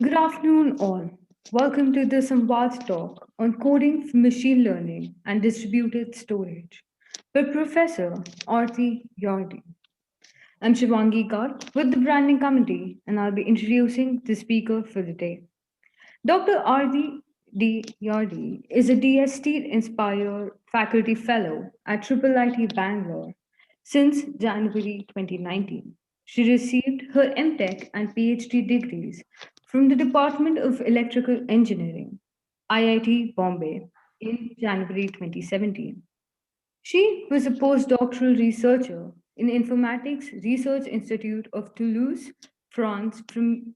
Good afternoon, all. Welcome to the Samvad talk on coding for machine learning and distributed storage by Professor Arti Yordi. I'm Shivangi Garg with the branding committee, and I'll be introducing the speaker for the day. Dr. Arti D. Yardi is a DST inspired faculty fellow at IIIT Bangalore since January 2019. She received her MTech and PhD degrees from the Department of Electrical Engineering, IIT Bombay, in January 2017. She was a postdoctoral researcher in Informatics Research Institute of Toulouse, France from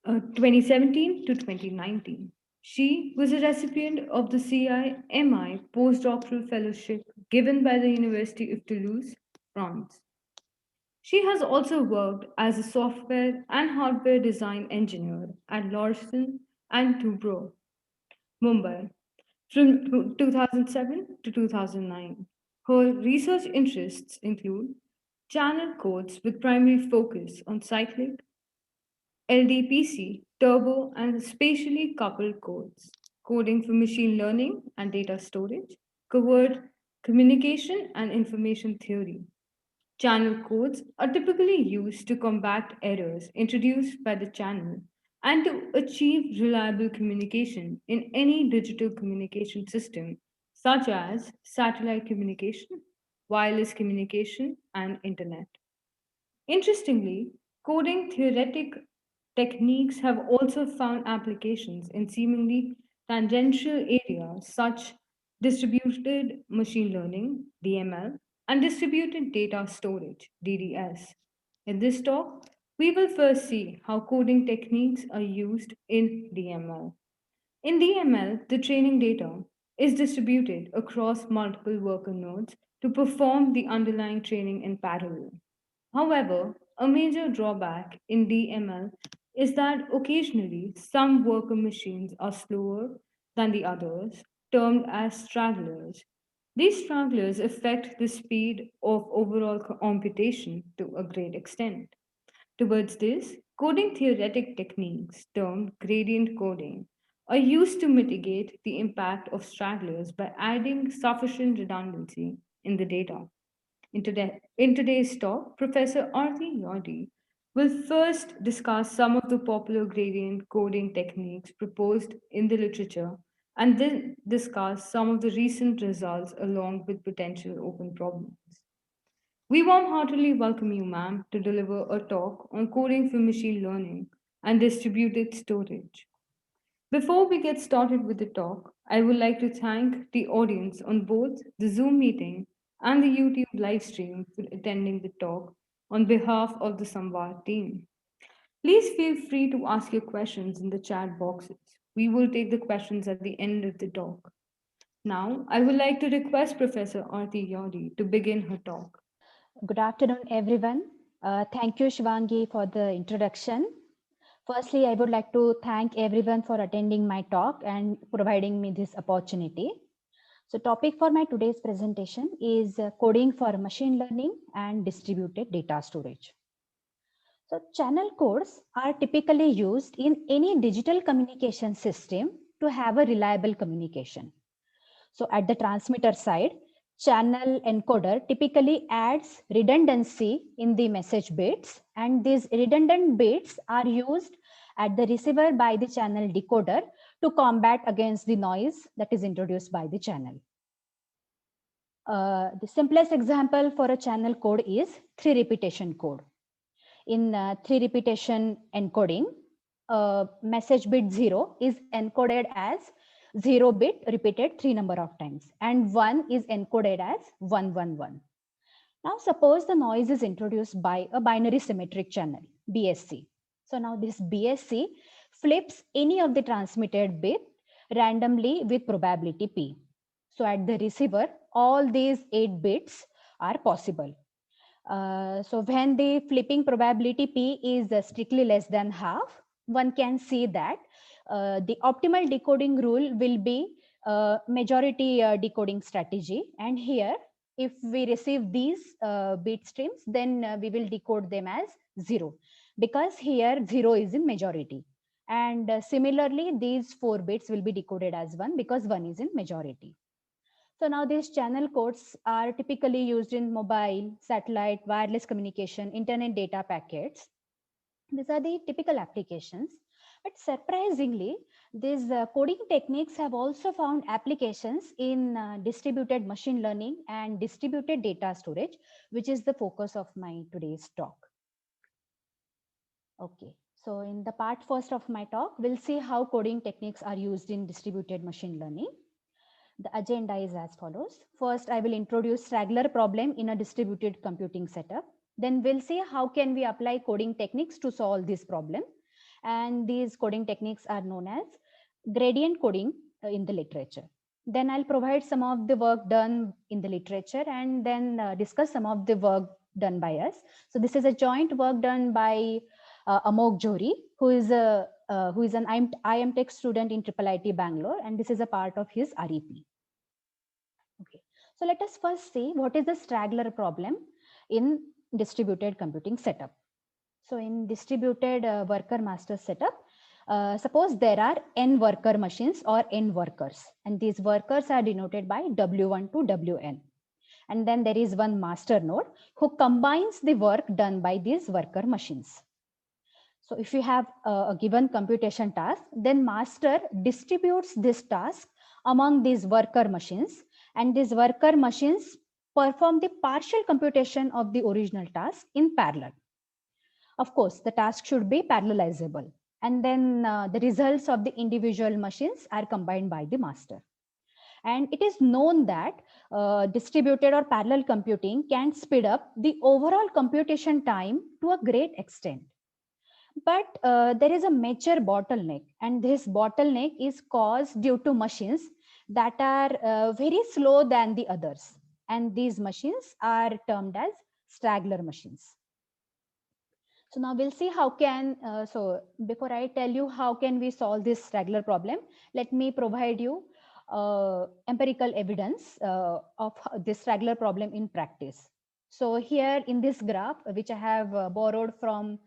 2017 to 2019. She was a recipient of the CIMI postdoctoral fellowship given by the University of Toulouse, France. She has also worked as a software and hardware design engineer at Larsen and Toubro, Mumbai, from 2007 to 2009. Her research interests include channel codes with primary focus on cyclic LDPC, turbo, and spatially coupled codes, coding for machine learning and data storage, covered communication and information theory. Channel codes are typically used to combat errors introduced by the channel and to achieve reliable communication in any digital communication system, such as satellite communication, wireless communication, and internet. Interestingly, coding theoretic techniques have also found applications in seemingly tangential areas such distributed machine learning (DML) and distributed data storage (DDS). In this talk, we will first see how coding techniques are used in DML. In DML, the training data is distributed across multiple worker nodes to perform the underlying training in parallel. However, a major drawback in DML is that occasionally some worker machines are slower than the others, termed as stragglers. These stragglers affect the speed of overall computation to a great extent. Towards this, coding theoretic techniques, termed gradient coding, are used to mitigate the impact of stragglers by adding sufficient redundancy in the data. In today's talk, Professor Arti Yodi will first discuss some of the popular gradient coding techniques proposed in the literature and then discuss some of the recent results along with potential open problems. We warm heartedly welcome you, ma'am, to deliver a talk on coding for machine learning and distributed storage. Before we get started with the talk, I would like to thank the audience on both the Zoom meeting and the YouTube live stream for attending the talk on behalf of the Samvad team. Please feel free to ask your questions in the chat boxes. We will take the questions at the end of the talk. Now, I would like to request Professor Arti Yodi to begin her talk. Good afternoon, everyone. Thank you, Shivangi, for the introduction. Firstly, I would like to thank everyone for attending my talk and providing me this opportunity. So topic for my today's presentation is coding for machine learning and distributed data storage. So channel codes are typically used in any digital communication system to have a reliable communication. So at the transmitter side, channel encoder typically adds redundancy in the message bits, and these redundant bits are used at the receiver by the channel decoder to combat against the noise that is introduced by the channel. The simplest example for a channel code is 3 repetition code. In 3 repetition encoding, message bit 0 is encoded as 0 bit repeated 3 number of times, and 1 is encoded as 111. Now suppose the noise is introduced by a binary symmetric channel, BSC. So now this BSC flips any of the transmitted bit randomly with probability P. So at the receiver, all these 8 bits are possible. So when the flipping probability P is strictly less than half, one can see that the optimal decoding rule will be majority decoding strategy. And here, if we receive these bit streams, then we will decode them as 0. because here 0 is in majority. And similarly, these 4 bits will be decoded as 1 because 1 is in majority. So now these channel codes are typically used in mobile, satellite, wireless communication, internet data packets. These are the typical applications. But surprisingly, these coding techniques have also found applications in distributed machine learning and distributed data storage, which is the focus of my today's talk. Okay, so in the part first of my talk, we'll see how coding techniques are used in distributed machine learning. The agenda is as follows. First, I will introduce Straggler problem in a distributed computing setup. Then we'll see how can we apply coding techniques to solve this problem. And these coding techniques are known as gradient coding in the literature. Then I'll provide some of the work done in the literature and then discuss some of the work done by us. So this is a joint work done by Amok Johri, who is an IM Tech student in IIIT Bangalore, and this is a part of his REP. Okay, so let us first see what is the straggler problem in distributed computing setup. So in distributed worker master setup, suppose there are n worker machines or n workers, and these workers are denoted by W1 to Wn. And then there is one master node who combines the work done by these worker machines. So if you have a given computation task, then master distributes this task among these worker machines, and these worker machines perform the partial computation of the original task in parallel. Of course, the task should be parallelizable, and then the results of the individual machines are combined by the master. And it is known that distributed or parallel computing can speed up the overall computation time to a great extent. But there is a major bottleneck, and this bottleneck is caused due to machines that are very slow than the others. And these machines are termed as straggler machines. So now we'll see how can, so before I tell you how can we solve this straggler problem, let me provide you empirical evidence of this straggler problem in practice. So here in this graph, which I have borrowed from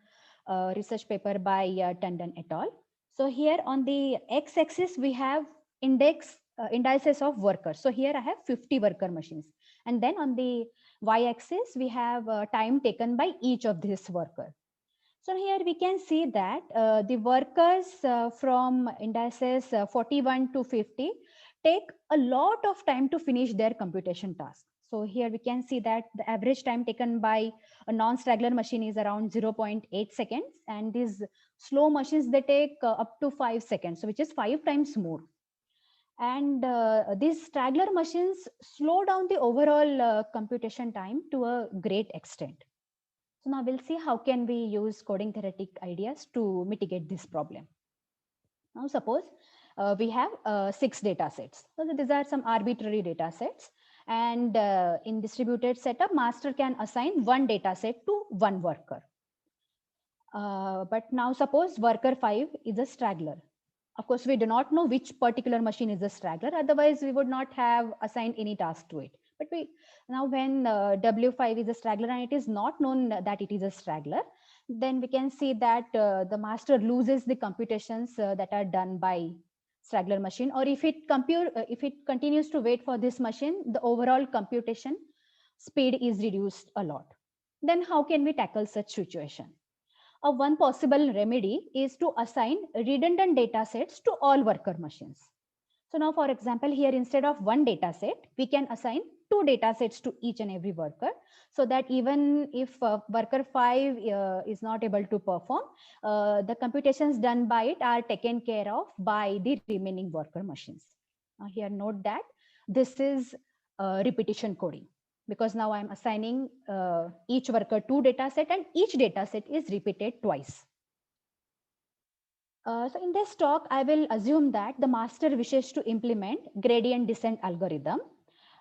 research paper by Tandon et al. So here on the x-axis, we have indices of workers. So here I have 50 worker machines. And then on the y-axis, we have time taken by each of these workers. So here we can see that the workers from indices 41 to 50 take a lot of time to finish their computation task. So here we can see that the average time taken by a non-straggler machine is around 0.8 seconds, and these slow machines, they take up to 5 seconds, so which is 5 times more. And these straggler machines slow down the overall computation time to a great extent. So now we'll see how can we use coding theoretic ideas to mitigate this problem. Now suppose we have 6 data sets. So these are some arbitrary data sets. And in distributed setup, master can assign one data set to one worker. But now suppose worker 5 is a straggler. Of course, we do not know which particular machine is a straggler. Otherwise, we would not have assigned any task to it. But now when W5 is a straggler and it is not known that it is a straggler, then we can see that the master loses the computations that are done by straggler machine, or if it continues to wait for this machine, the overall computation speed is reduced a lot. Then how can we tackle such situation? One possible remedy is to assign redundant data sets to all worker machines. So now, for example, here instead of one data set, we can assign 2 data sets to each and every worker, so that even if worker 5 is not able to perform, the computations done by it are taken care of by the remaining worker machines. Now here note that this is repetition coding, because now I'm assigning each worker 2 data set, and each data set is repeated twice. So in this talk, I will assume that the master wishes to implement gradient descent algorithm.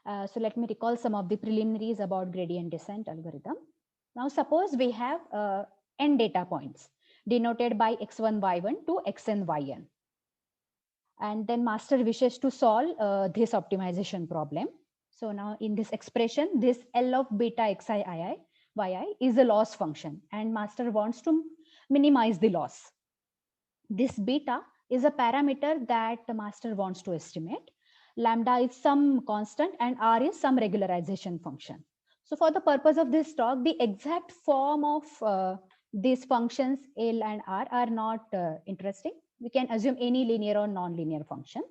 So let me recall some of the preliminaries about gradient descent algorithm. Now suppose we have n data points denoted by x1, y1 to xn, yn. And then master wishes to solve this optimization problem. So now in this expression, this L of beta xi yi is a loss function, and master wants to minimize the loss. This beta is a parameter that the master wants to estimate. Lambda is some constant and R is some regularization function. So for the purpose of this talk, the exact form of these functions L and R are not interesting. We can assume any linear or non-linear function.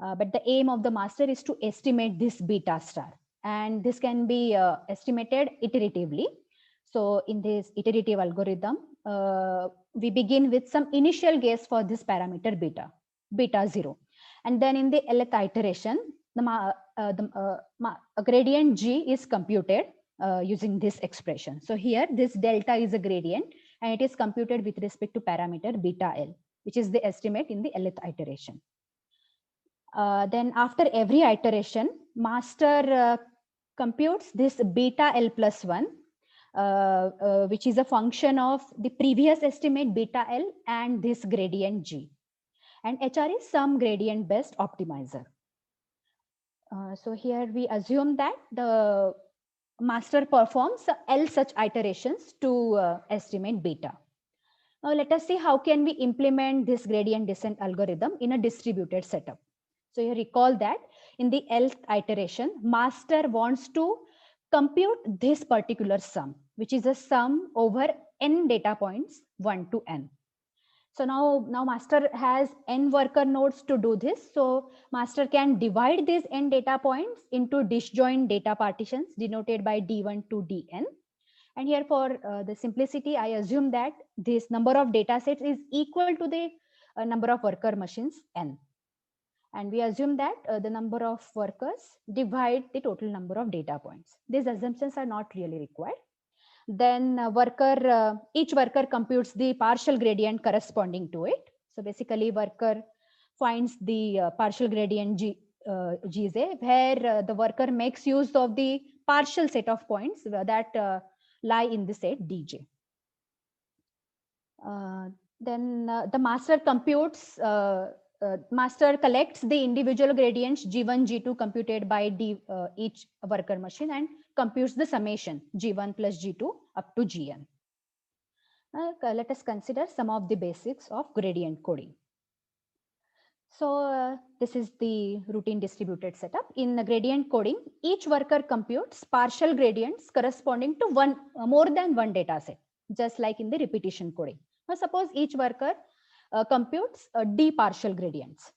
But the aim of the master is to estimate this beta star. And this can be estimated iteratively. So in this iterative algorithm, we begin with some initial guess for this parameter beta 0. And then in the lth iteration, a gradient G is computed using this expression. So here this delta is a gradient and it is computed with respect to parameter beta L, which is the estimate in the lth iteration. Then after every iteration, master computes this beta L plus 1, which is a function of the previous estimate beta L and this gradient G. And HR is some gradient based optimizer. So here we assume that the master performs L such iterations to estimate beta. Now let us see how can we implement this gradient descent algorithm in a distributed setup. So you recall that in the Lth iteration, master wants to compute this particular sum, which is a sum over n data points 1 to n. So now master has n worker nodes to do this. So master can divide these n data points into disjoint data partitions denoted by d1 to dn. And here for the simplicity, I assume that this number of data sets is equal to the number of worker machines n. And we assume that the number of workers divide the total number of data points. These assumptions are not really required. Then each worker computes the partial gradient corresponding to it. So basically worker finds the partial gradient Gj, where the worker makes use of the partial set of points that lie in the set Dj. Then the master computes, master collects the individual gradients G1, G2 computed by each worker machine and computes the summation G1 plus G2 up to Gn. Let us consider some of the basics of gradient coding. So this is the routine distributed setup. In the gradient coding, each worker computes partial gradients corresponding to more than one data set, just like in the repetition coding. Now suppose each worker computes d partial gradients.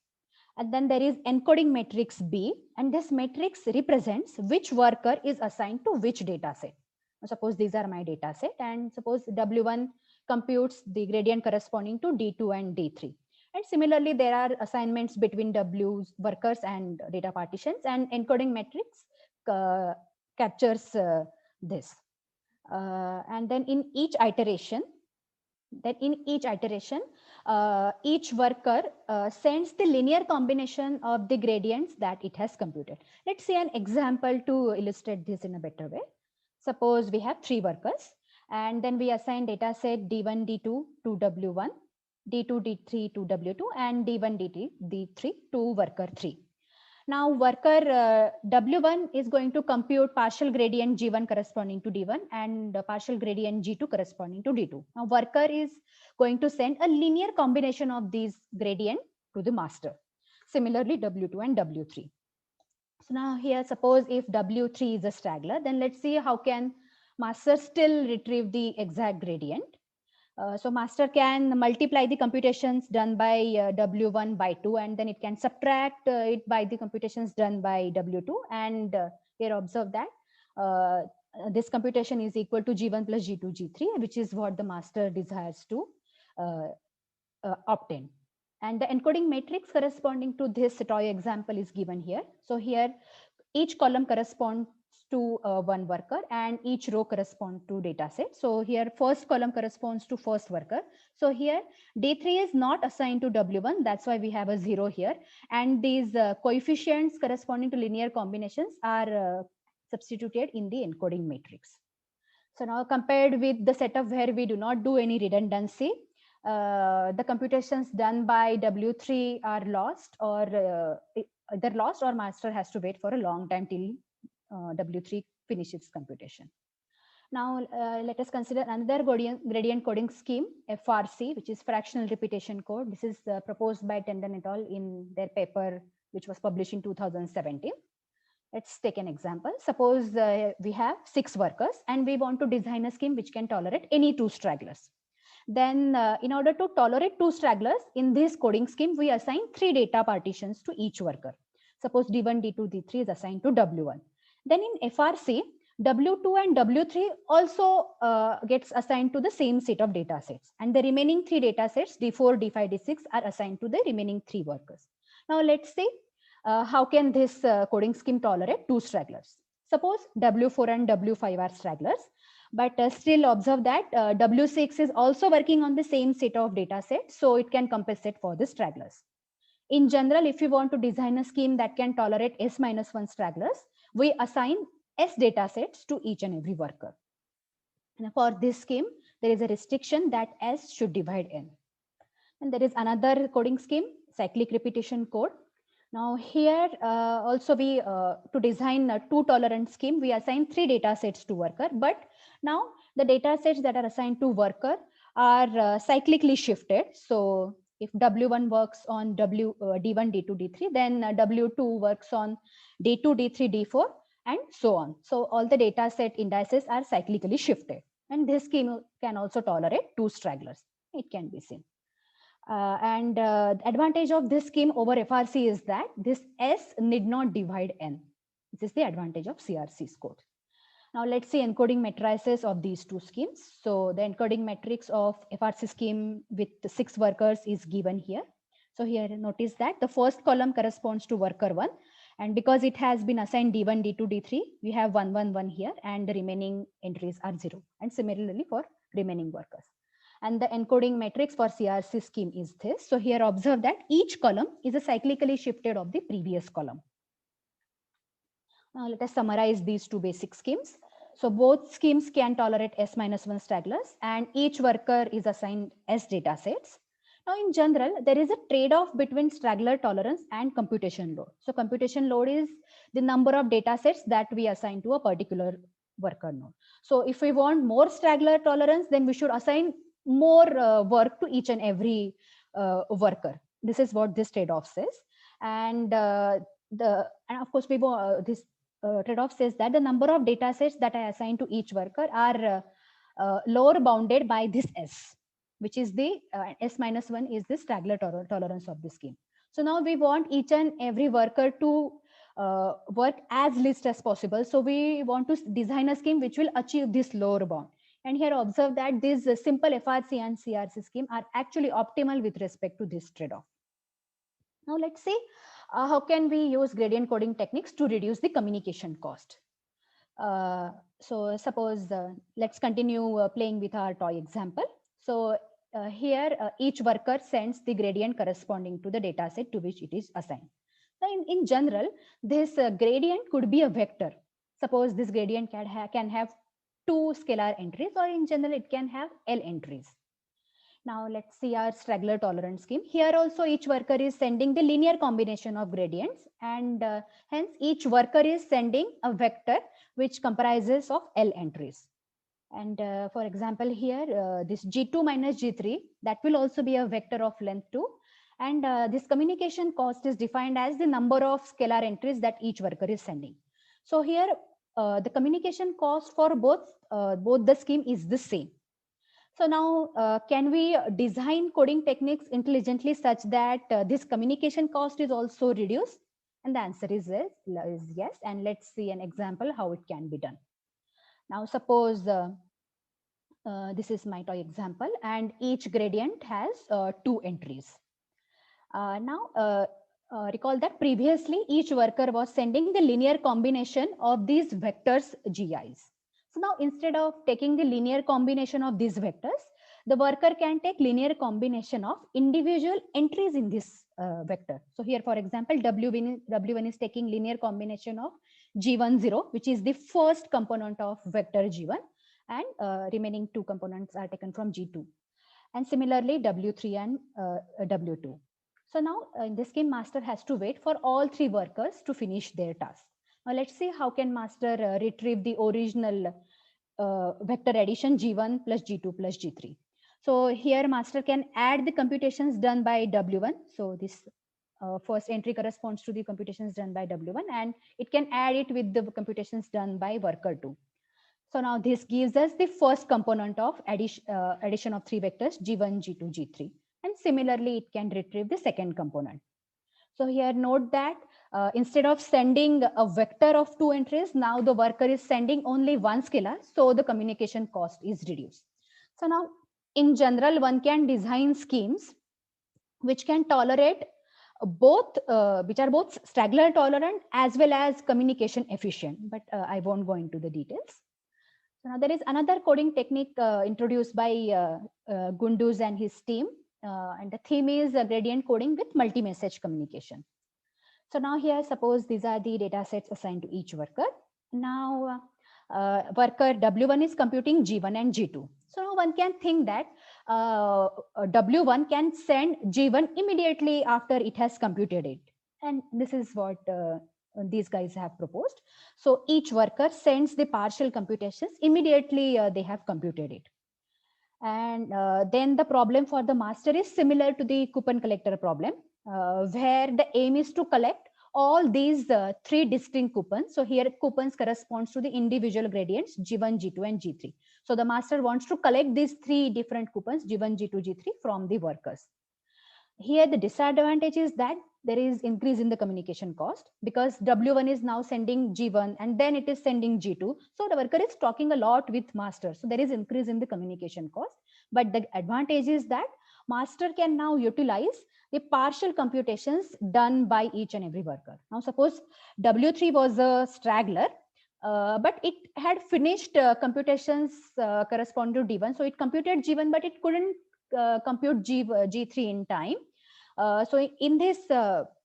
And then there is encoding matrix B, and this matrix represents which worker is assigned to which data set. Now, suppose these are my data set, and suppose W1 computes the gradient corresponding to D2 and D3. And similarly, there are assignments between W's workers and data partitions, and encoding matrix captures this. And then in each iteration, each worker sends the linear combination of the gradients that it has computed. Let's see an example to illustrate this in a better way. Suppose we have 3 workers, and then we assign data set D1, D2 to W1, D2, D3 to W2, and D1, D3 to worker 3. Now worker W1 is going to compute partial gradient G1 corresponding to D1 and partial gradient G2 corresponding to D2. Now worker is going to send a linear combination of these gradient to the master. Similarly, W2 and W3. So now here, suppose if W3 is a straggler, then let's see how can master still retrieve the exact gradient. So master can multiply the computations done by W1 by 2, and then it can subtract it by the computations done by W2. And here observe that this computation is equal to G1 plus G2, G3, which is what the master desires to obtain. And the encoding matrix corresponding to this toy example is given here. So here each column corresponds to one worker and each row corresponds to data set. So here first column corresponds to first worker. So here D3 is not assigned to W1. That's why we have a 0 here. And these coefficients corresponding to linear combinations are substituted in the encoding matrix. So now compared with the setup where we do not do any redundancy, the computations done by W3 are lost, or either lost or master has to wait for a long time till W3 finishes computation. Now, let us consider another gradient coding scheme, FRC, which is fractional repetition code. This is proposed by Tendon et al. In their paper, which was published in 2017. Let's take an example. Suppose we have 6 workers and we want to design a scheme which can tolerate any 2 stragglers. Then in order to tolerate 2 stragglers, in this coding scheme, we assign 3 data partitions to each worker. Suppose D1, D2, D3 is assigned to W1. Then in FRC, W2 and W3 also gets assigned to the same set of data sets. And the remaining 3 data sets, D4, D5, D6 are assigned to the remaining 3 workers. Now let's see how can this coding scheme tolerate 2 stragglers. Suppose W4 and W5 are stragglers, but still observe that W6 is also working on the same set of data sets, so it can compensate for the stragglers. In general, if you want to design a scheme that can tolerate S-1 stragglers, we assign S data sets to each and every worker. And for this scheme, there is a restriction that S should divide N. And there is another coding scheme, cyclic repetition code. Now here also we to design a 2 tolerant scheme, we assign 3 data sets to worker, but now the data sets that are assigned to worker are cyclically shifted. So if W1 works on D1, D2, D3, then W2 works on D2, D3, D4, and so on. So all the data set indices are cyclically shifted. And this scheme can also tolerate 2 stragglers. It can be seen. The advantage of this scheme over FRC is that this S need not divide N. This is the advantage of CRC's code. Now let's see encoding matrices of these 2 schemes. So the encoding matrix of FRC scheme with 6 workers is given here. So here notice that the first column corresponds to worker 1. And because it has been assigned D1, D2, D3, we have 1, 1, 1 here, and the remaining entries are 0. And similarly for remaining workers. And the encoding matrix for CRC scheme is this. So here observe that each column is a cyclically shifted of the previous column. Now let us summarize these 2 basic schemes. So both schemes can tolerate S-1 stragglers and each worker is assigned S data sets. Now in general, there is a trade-off between straggler tolerance and computation load. So computation load is the number of data sets that we assign to a particular worker node. So if we want more straggler tolerance, then we should assign more work to each and every worker. This is what this trade-off says. And of course, we this trade-off says that the number of data sets that I assign to each worker are lower bounded by this S, which is the S-1 is the straggler tolerance of the scheme. So now we want each and every worker to work as least as possible. So we want to design a scheme which will achieve this lower bound. And here observe that these simple FRC and CRC scheme are actually optimal with respect to this trade-off. Now let's see how can we use gradient coding techniques to reduce the communication cost. So suppose let's continue playing with our toy example. So here each worker sends the gradient corresponding to the data set to which it is assigned. So in general, this gradient could be a vector. Suppose this gradient can have 2 scalar entries, or in general it can have L entries. Now let's see our straggler tolerance scheme. Here also each worker is sending the linear combination of gradients, and hence each worker is sending a vector which comprises of L entries. And for example here this G2 minus G3, that will also be a vector of length 2. And this communication cost is defined as the number of scalar entries that each worker is sending. So here the communication cost for both the scheme is the same. So now can we design coding techniques intelligently such that this communication cost is also reduced? And the answer is yes. And let's see an example how it can be done. Now suppose this is my toy example, and each gradient has 2 entries. Now recall that previously each worker was sending the linear combination of these vectors GIs. So now instead of taking the linear combination of these vectors, the worker can take linear combination of individual entries in this vector. So here, for example, W1 is taking linear combination of G10, which is the first component of vector G1, and remaining 2 components are taken from G2. And similarly, W3 and W2. So now in this scheme, master has to wait for all 3 workers to finish their task. Now let's see how can master retrieve the original vector addition G1 plus G2 plus G3. So here master can add the computations done by W1. So this first entry corresponds to the computations done by W1, and it can add it with the computations done by worker 2. So now this gives us the first component of addition of three vectors G1, G2, G3. And similarly, it can retrieve the second component. So here note that instead of sending a vector of two entries, now the worker is sending only one scalar. So the communication cost is reduced. So now in general, one can design schemes which can tolerate both, which are both straggler tolerant as well as communication efficient, but I won't go into the details. So now there is another coding technique introduced by Gunduz and his team, and the theme is gradient coding with multi-message communication. So now here, suppose these are the data sets assigned to each worker. Now worker W1 is computing G1 and G2. So now one can think that W1 can send G1 immediately after it has computed it. And this is what these guys have proposed. So each worker sends the partial computations immediately they have computed it. And then the problem for the master is similar to the coupon collector problem, where the aim is to collect all these three distinct coupons. So here coupons corresponds to the individual gradients G1, G2, and G3. So the master wants to collect these three different coupons G1, G2, G3 from the workers. Here the disadvantage is that there is increase in the communication cost, because W1 is now sending G1 and then it is sending G2. So the worker is talking a lot with master. So there is increase in the communication cost. But the advantage is that master can now utilize the partial computations done by each and every worker. Now suppose W3 was a straggler, but it had finished computations corresponding to D1. So it computed G1, but it couldn't compute G3 in time. So in this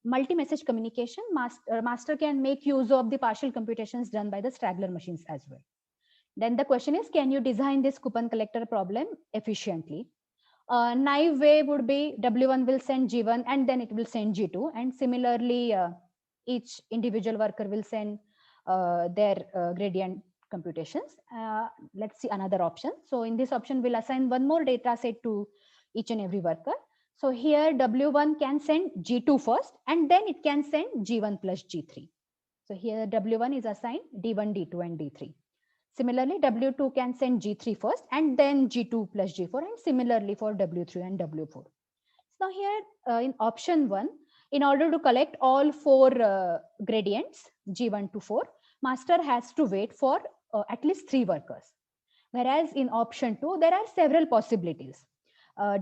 multi-message communication, master can make use of the partial computations done by the straggler machines as well. Then the question is, can you design this coupon collector problem efficiently? Naive way would be W1 will send G1 and then it will send G2. And similarly, each individual worker will send their gradient computations. Let's see another option. So in this option, we'll assign one more data set to each and every worker. So here W1 can send G2 first, and then it can send G1 plus G3. So here W1 is assigned D1, D2, and D3. Similarly, W2 can send G3 first, and then G2 plus G4, and similarly for W3 and W4. So now here in option 1, in order to collect all four gradients, G1 to 4, master has to wait for at least 3 workers. Whereas in option 2, there are several possibilities.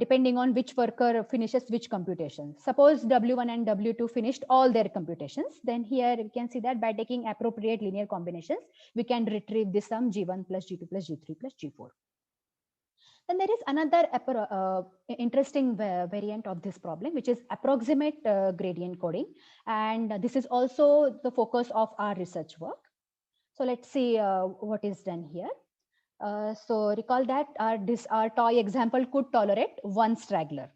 Depending on which worker finishes which computation. Suppose W1 and W2 finished all their computations, then here you can see that by taking appropriate linear combinations, we can retrieve the sum G1 plus G2 plus G3 plus G4. Then there is another interesting variant of this problem, which is approximate gradient coding. And this is also the focus of our research work. So let's see what is done here. So recall that our toy example could tolerate one straggler.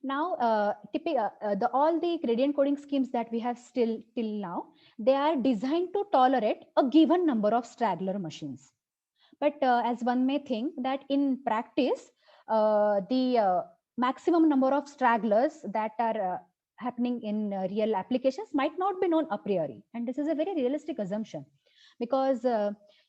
Now, all the gradient coding schemes that we have till now, they are designed to tolerate a given number of straggler machines. But as one may think that in practice, the maximum number of stragglers that are happening in real applications might not be known a priori. And this is a very realistic assumption, because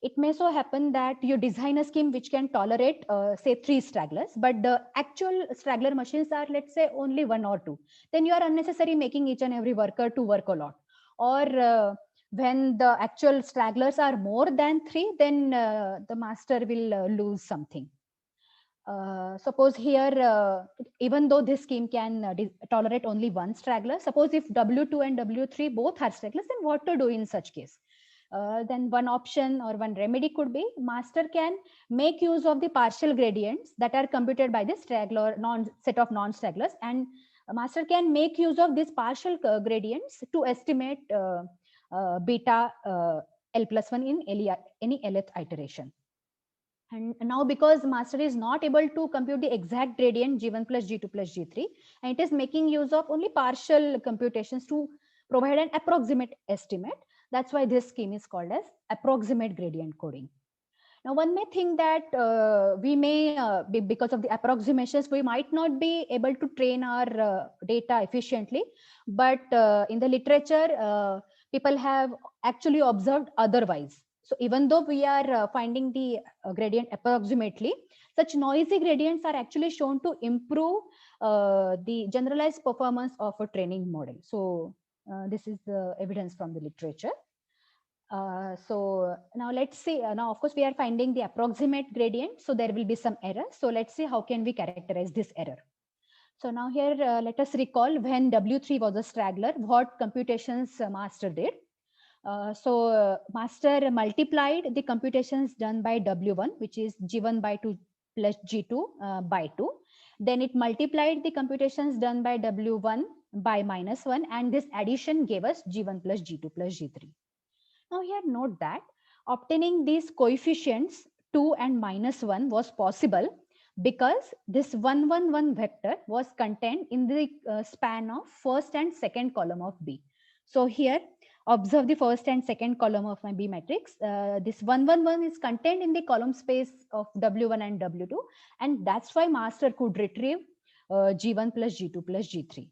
it may so happen that you design a scheme which can tolerate, say, 3 stragglers, but the actual straggler machines are, let's say, only 1 or 2. Then you are unnecessarily making each and every worker to work a lot. Or when the actual stragglers are more than 3, then the master will lose something. Suppose here, even though this scheme can tolerate only one straggler, suppose if W2 and W3 both are stragglers, then what to do in such case? Then one option or one remedy could be master can make use of the partial gradients that are computed by the straggler set of non-stragglers, and master can make use of these partial gradients to estimate beta L plus 1 in any Lth iteration. And now because master is not able to compute the exact gradient G1 plus G2 plus G3, and it is making use of only partial computations to provide an approximate estimate. That's why this scheme is called as approximate gradient coding. Now, one may think that we may, because of the approximations, we might not be able to train our data efficiently. But in the literature, people have actually observed otherwise. So even though we are finding the gradient approximately, such noisy gradients are actually shown to improve the generalized performance of a training model. So this is the evidence from the literature. So now let's see, now of course we are finding the approximate gradient, so there will be some error. So let's see how can we characterize this error. So now here, let us recall when W3 was a straggler, what computations master did. Master multiplied the computations done by W1, which is G1 by 2 plus G2 by 2. Then it multiplied the computations done by W1 by -1, and this addition gave us G1 plus G2 plus G3. Now here note that obtaining these coefficients 2 and -1 was possible because this 111 vector was contained in the span of first and second column of B. So here observe the first and second column of my B matrix. This 111 is contained in the column space of W1 and W2, and that's why master could retrieve G1 plus G2 plus G3.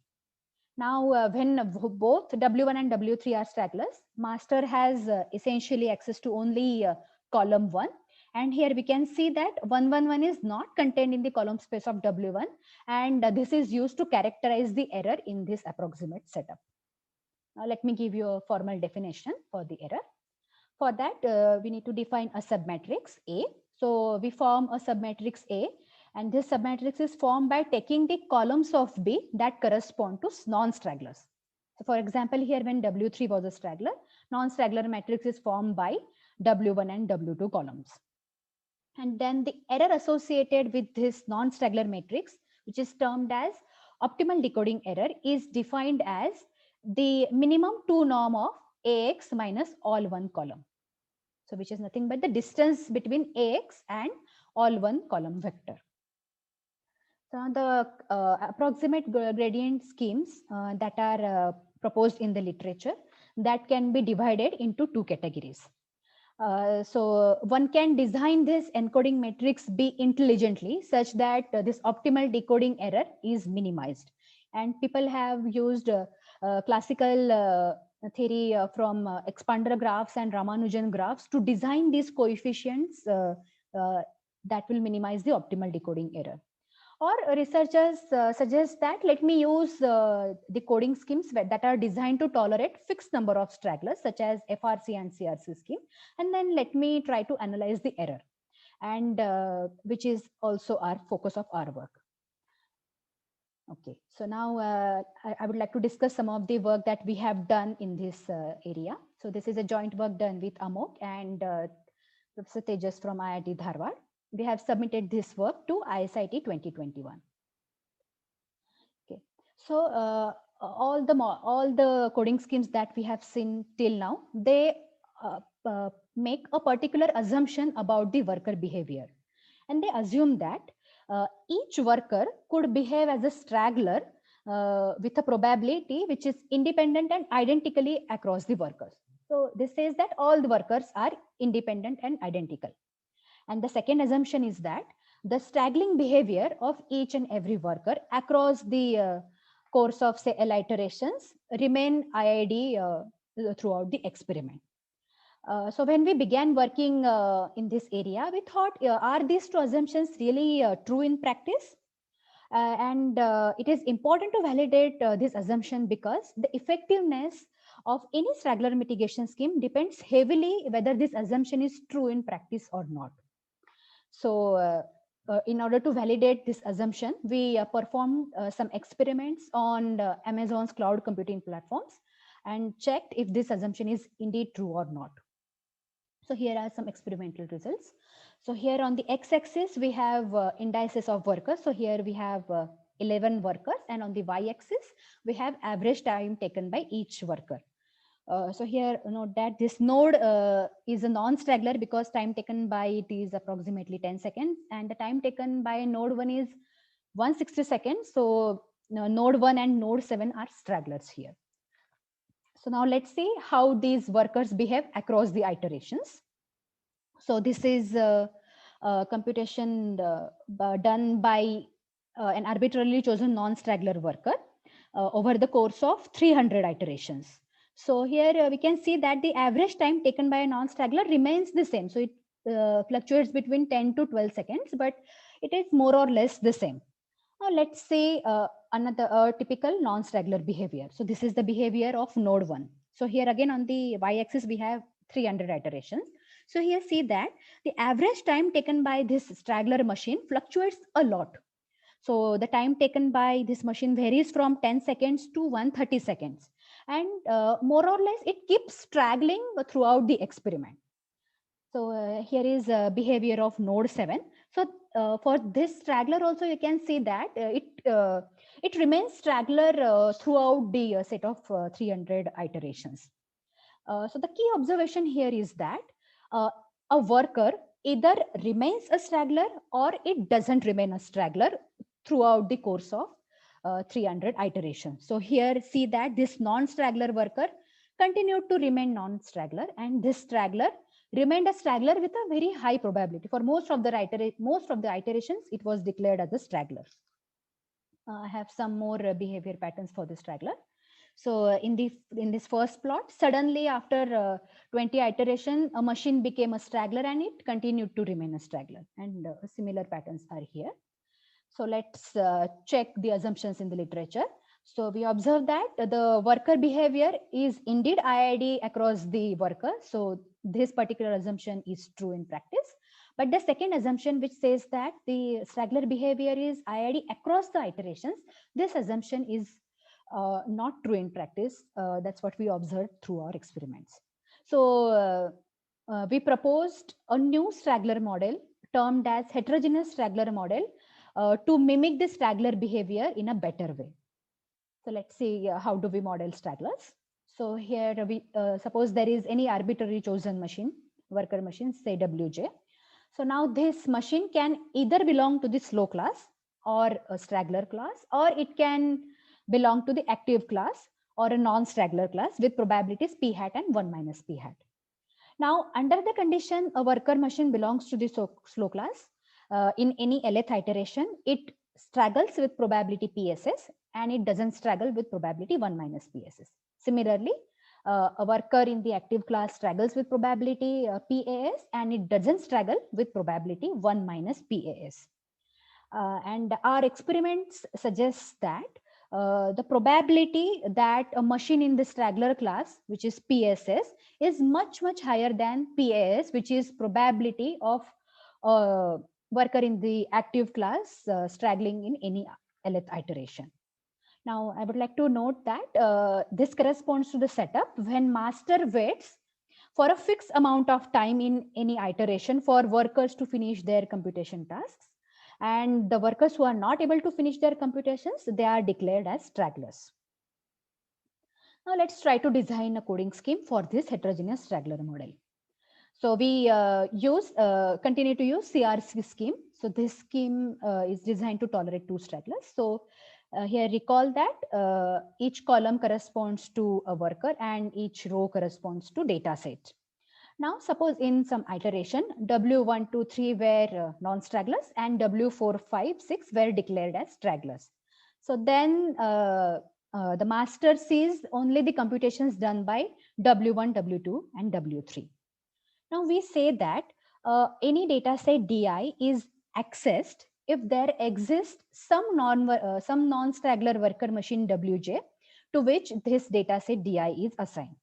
Now, when both W1 and W3 are stragglers, master has essentially access to only column 1. And here we can see that 111 is not contained in the column space of W1. And this is used to characterize the error in this approximate setup. Now, let me give you a formal definition for the error. For that, we need to define a submatrix A. So we form a submatrix A, and this submatrix is formed by taking the columns of B that correspond to non-stragglers. So for example, here when W3 was a straggler, non-straggler matrix is formed by W1 and W2 columns. And then the error associated with this non-straggler matrix, which is termed as optimal decoding error, is defined as the minimum 2 norm of AX minus all one column. So which is nothing but the distance between AX and all one column vector. So the approximate gradient schemes that are proposed in the literature, that can be divided into two categories. So one can design this encoding matrix B intelligently such that this optimal decoding error is minimized. And people have used classical theory from expander graphs and Ramanujan graphs to design these coefficients that will minimize the optimal decoding error. Or researchers suggest that let me use the coding schemes that are designed to tolerate fixed number of stragglers such as FRC and CRC scheme, and then let me try to analyze the error, and which is also our focus of our work. Okay, so now I would like to discuss some of the work that we have done in this area. So this is a joint work done with Amok and Professor Tejas from IIT Dharwad. We have submitted this work to ISIT 2021. Okay, so all the coding schemes that we have seen till now, they make a particular assumption about the worker behavior, and they assume that each worker could behave as a straggler with a probability which is independent and identically across the workers. So this says that all the workers are independent and identical. And the second assumption is that the straggling behavior of each and every worker across the course of, say, L iterations remain IID throughout the experiment. So when we began working in this area, we thought, are these two assumptions really true in practice? And it is important to validate this assumption because the effectiveness of any straggler mitigation scheme depends heavily whether this assumption is true in practice or not. So in order to validate this assumption, we performed some experiments on Amazon's cloud computing platforms and checked if this assumption is indeed true or not. So here are some experimental results. So here on the x-axis, we have indices of workers. So here we have 11 workers, and on the y-axis, we have average time taken by each worker. So here note that this node is a non-straggler because time taken by it is approximately 10 seconds, and the time taken by node 1 is 160 seconds. So node 1 and node 7 are stragglers here. So now let's see how these workers behave across the iterations. So this is computation done by an arbitrarily chosen non-straggler worker over the course of 300 iterations. So here we can see that the average time taken by a non-straggler remains the same. So it fluctuates between 10 to 12 seconds, but it is more or less the same. Now let's say another typical non-straggler behavior. So this is the behavior of node 1. So here again on the y-axis we have 300 iterations. So here see that the average time taken by this straggler machine fluctuates a lot. So the time taken by this machine varies from 10 seconds to 130 seconds. And more or less it keeps straggling throughout the experiment. So here is behavior of node 7. So for this straggler also you can see that it remains straggler throughout the set of 300 iterations. So the key observation here is that a worker either remains a straggler or it doesn't remain a straggler throughout the course of 300 iterations. So here see that this non-straggler worker continued to remain non-straggler, and this straggler remained a straggler with a very high probability. For most of the iterations, it was declared as a straggler. I have some more behavior patterns for the straggler. So in this first plot, suddenly after 20 iteration, a machine became a straggler and it continued to remain a straggler. And similar patterns are here. So let's check the assumptions in the literature. So we observe that the worker behavior is indeed IID across the worker. So this particular assumption is true in practice. But the second assumption, which says that the straggler behavior is IID across the iterations, this assumption is not true in practice. That's what we observed through our experiments. So we proposed a new straggler model termed as heterogeneous straggler model to mimic the straggler behavior in a better way. So let's see how do we model stragglers. So here we suppose there is any arbitrarily chosen machine, worker machine, say WJ. So now this machine can either belong to the slow class or a straggler class, or it can belong to the active class or a non-straggler class with probabilities p hat and 1 minus p hat. Now, under the condition a worker machine belongs to the slow class, in any lth iteration, it straggles with probability PSS and it doesn't straggle with probability 1 minus PSS. Similarly, a worker in the active class straggles with probability PAS and it doesn't straggle with probability 1 minus PAS. And our experiments suggest that the probability that a machine in the straggler class, which is PSS, is much higher than PAS, which is probability of worker in the active class straggling in any lth iteration. Now, I would like to note that this corresponds to the setup when master waits for a fixed amount of time in any iteration for workers to finish their computation tasks. And the workers who are not able to finish their computations, they are declared as stragglers. Now let's try to design a coding scheme for this heterogeneous straggler model. So we continue to use CRC scheme. So this scheme is designed to tolerate two stragglers. So here recall that each column corresponds to a worker and each row corresponds to data set. Now suppose in some iteration W1, 2, 3 were non-stragglers and W4, 5, 6 were declared as stragglers. So then the master sees only the computations done by W1, W2 and W3. Now we say that any data set DI is accessed if there exists some non-straggler worker machine WJ to which this data set DI is assigned.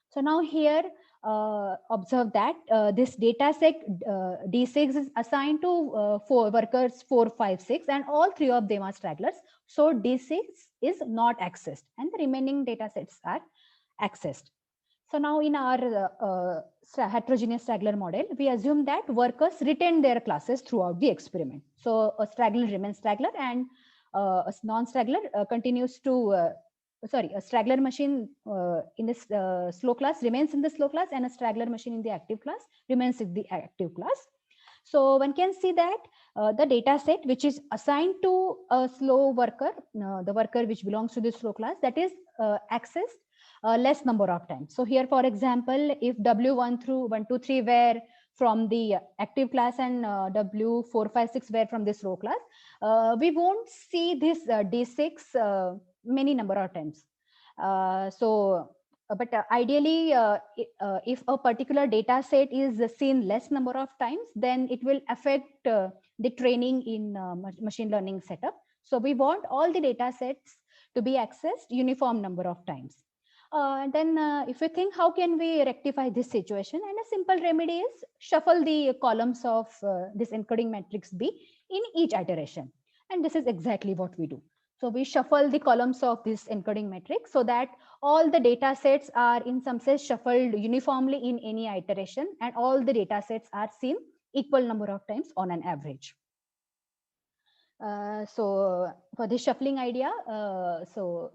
So now here observe that this data set D6 is assigned to 4 workers 4, 5, 6 and all 3 of them are stragglers. So D6 is not accessed and the remaining data sets are accessed. So now in our heterogeneous straggler model, we assume that workers retain their classes throughout the experiment. So a straggler remains straggler and a non-straggler continues to, a straggler machine in this slow class remains in the slow class and a straggler machine in the active class remains in the active class. So one can see that the data set which is assigned to a slow worker, the worker which belongs to the slow class, that is accessed less number of times. So here, for example, if W1 through 1, 2, 3 were from the active class and W456 were from this row class, we won't see this D6 many number of times. But ideally, if a particular data set is seen less number of times, then it will affect the training in machine learning setup. So we want all the data sets to be accessed uniform number of times. Then if you think how can we rectify this situation, and a simple remedy is shuffle the columns of this encoding matrix B in each iteration. And this is exactly what we do. So we shuffle the columns of this encoding matrix so that all the data sets are in some sense shuffled uniformly in any iteration, and all the data sets are seen equal number of times on an average. So for this shuffling idea, so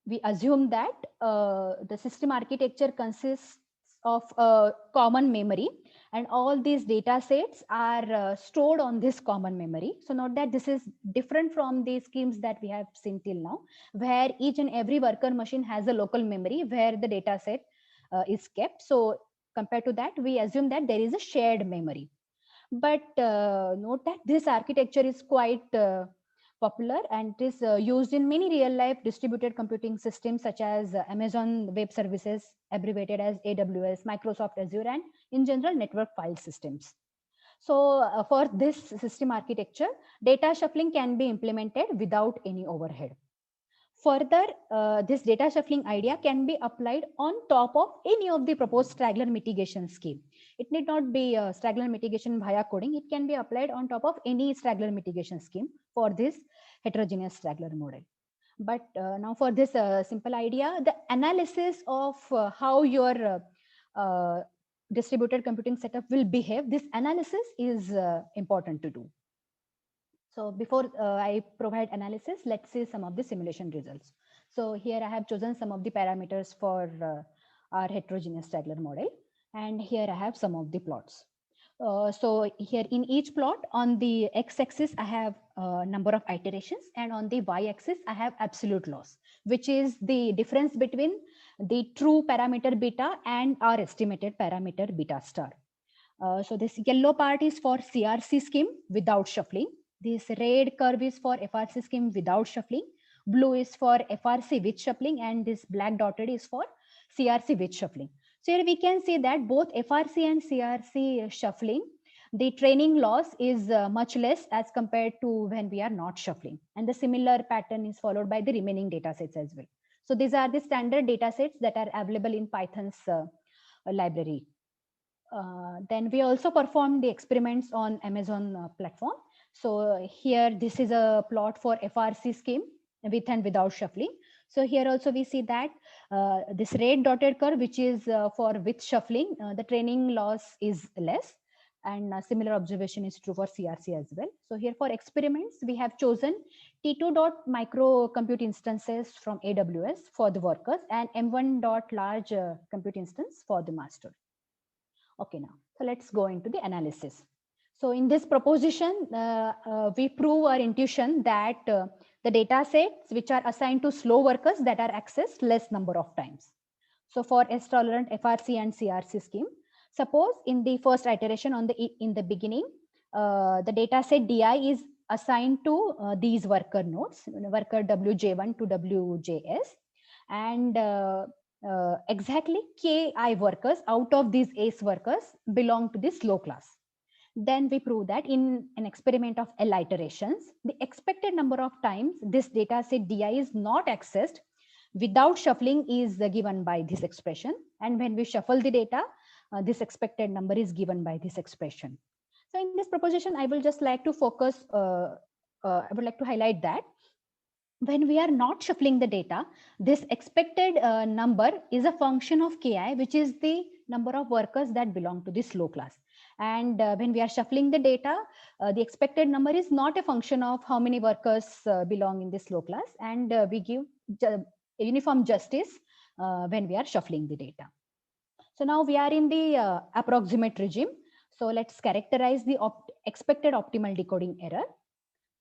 we assume that the system architecture consists of a common memory, and all these data sets are stored on this common memory. So note that this is different from the schemes that we have seen till now, where each and every worker machine has a local memory where the data set is kept. So compared to that, we assume that there is a shared memory. But note that this architecture is quite popular, and it is used in many real life distributed computing systems such as Amazon Web Services, abbreviated as AWS, Microsoft Azure, and in general network file systems. So for this system architecture, data shuffling can be implemented without any overhead. Further, this data shuffling idea can be applied on top of any of the proposed straggler mitigation scheme. It need not be straggler mitigation via coding. It can be applied on top of any straggler mitigation scheme for this heterogeneous straggler model. But now for this simple idea, the analysis of how your distributed computing setup will behave, this analysis is important to do. So before I provide analysis, let's see some of the simulation results. So here I have chosen some of the parameters for our heterogeneous straggler model. And here I have some of the plots. So here in each plot, on the x-axis, I have number of iterations, and on the y-axis, I have absolute loss, which is the difference between the true parameter beta and our estimated parameter beta star. So this yellow part is for CRC scheme without shuffling. This red curve is for FRC scheme without shuffling. Blue is for FRC with shuffling, and this black dotted is for CRC with shuffling. So here we can see that both FRC and CRC shuffling, the training loss is much less as compared to when we are not shuffling. And the similar pattern is followed by the remaining data sets as well. So these are the standard data sets that are available in Python's library. Then we also performed the experiments on Amazon platform. So here, this is a plot for FRC scheme with and without shuffling. So here also we see that this red dotted curve, which is for with shuffling, the training loss is less. And a similar observation is true for CRC as well. So here for experiments, we have chosen T2.micro compute instances from AWS for the workers and M1.large compute instance for the master. Okay, now, so let's go into the analysis. So in this proposition, we prove our intuition that the data sets which are assigned to slow workers that are accessed less number of times. So for S-tolerant FRC and CRC scheme, suppose in the first iteration in the beginning, the data set DI is assigned to these worker nodes, worker WJ1 to WJS, and exactly ki workers out of these ace workers belong to the slow class. Then we prove that in an experiment of L iterations, the expected number of times this data set DI is not accessed without shuffling is given by this expression. And when we shuffle the data, this expected number is given by this expression. So in this proposition, I will just like to focus, I would like to highlight that when we are not shuffling the data, this expected number is a function of ki, which is the number of workers that belong to the slow class. And when we are shuffling the data, the expected number is not a function of how many workers belong in the slow class. And we give uniform justice when we are shuffling the data. So now we are in the approximate regime. So let's characterize the expected optimal decoding error.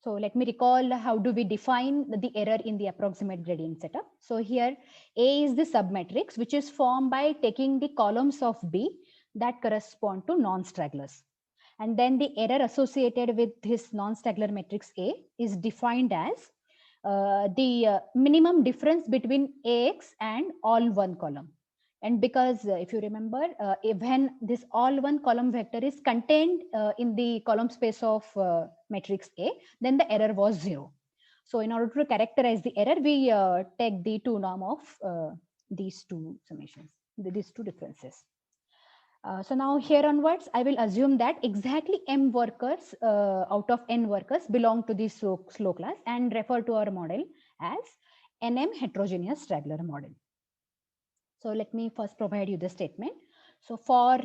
So let me recall how do we define the error in the approximate gradient setup. So here A is the submatrix, which is formed by taking the columns of B, that correspond to non-stragglers. And then the error associated with this non-straggler matrix A is defined as the minimum difference between AX and all one column. And because if you remember, when this all one column vector is contained in the column space of matrix A, then the error was 0. So in order to characterize the error, we take the 2 norm of these two summations, these two differences. So now here onwards, I will assume that exactly m workers out of n workers belong to the slow class and refer to our model as NM heterogeneous straggler model. So let me first provide you the statement. So for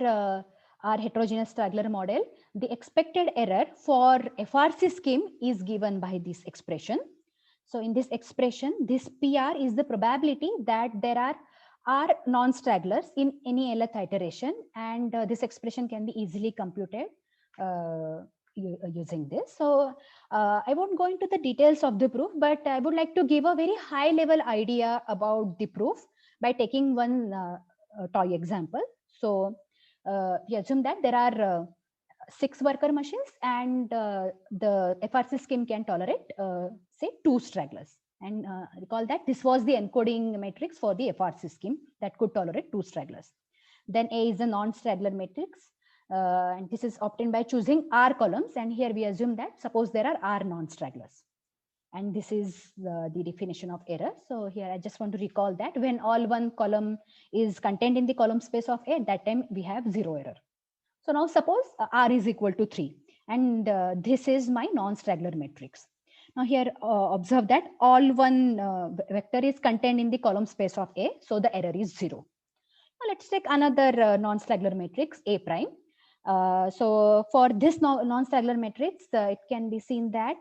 our heterogeneous straggler model, the expected error for FRC scheme is given by this expression. So in this expression, this PR is the probability that there are non-stragglers in any nth iteration, and this expression can be easily computed using this. So I won't go into the details of the proof, but I would like to give a very high level idea about the proof by taking one toy example. So we assume that there are 6 worker machines, and the FRC scheme can tolerate say 2 stragglers. And recall that this was the encoding matrix for the FRC scheme that could tolerate 2 stragglers. Then A is a non-straggler matrix, and this is obtained by choosing R columns. And here we assume that suppose there are R non-stragglers. And this is the definition of error. So here I just want to recall that when all one column is contained in the column space of A, at that time we have 0 error. So now suppose R is equal to 3, and this is my non-straggler matrix. Now here observe that all one vector is contained in the column space of A, so the error is 0. Now let's take another non-straggler matrix A prime. So for this non-straggler matrix, it can be seen that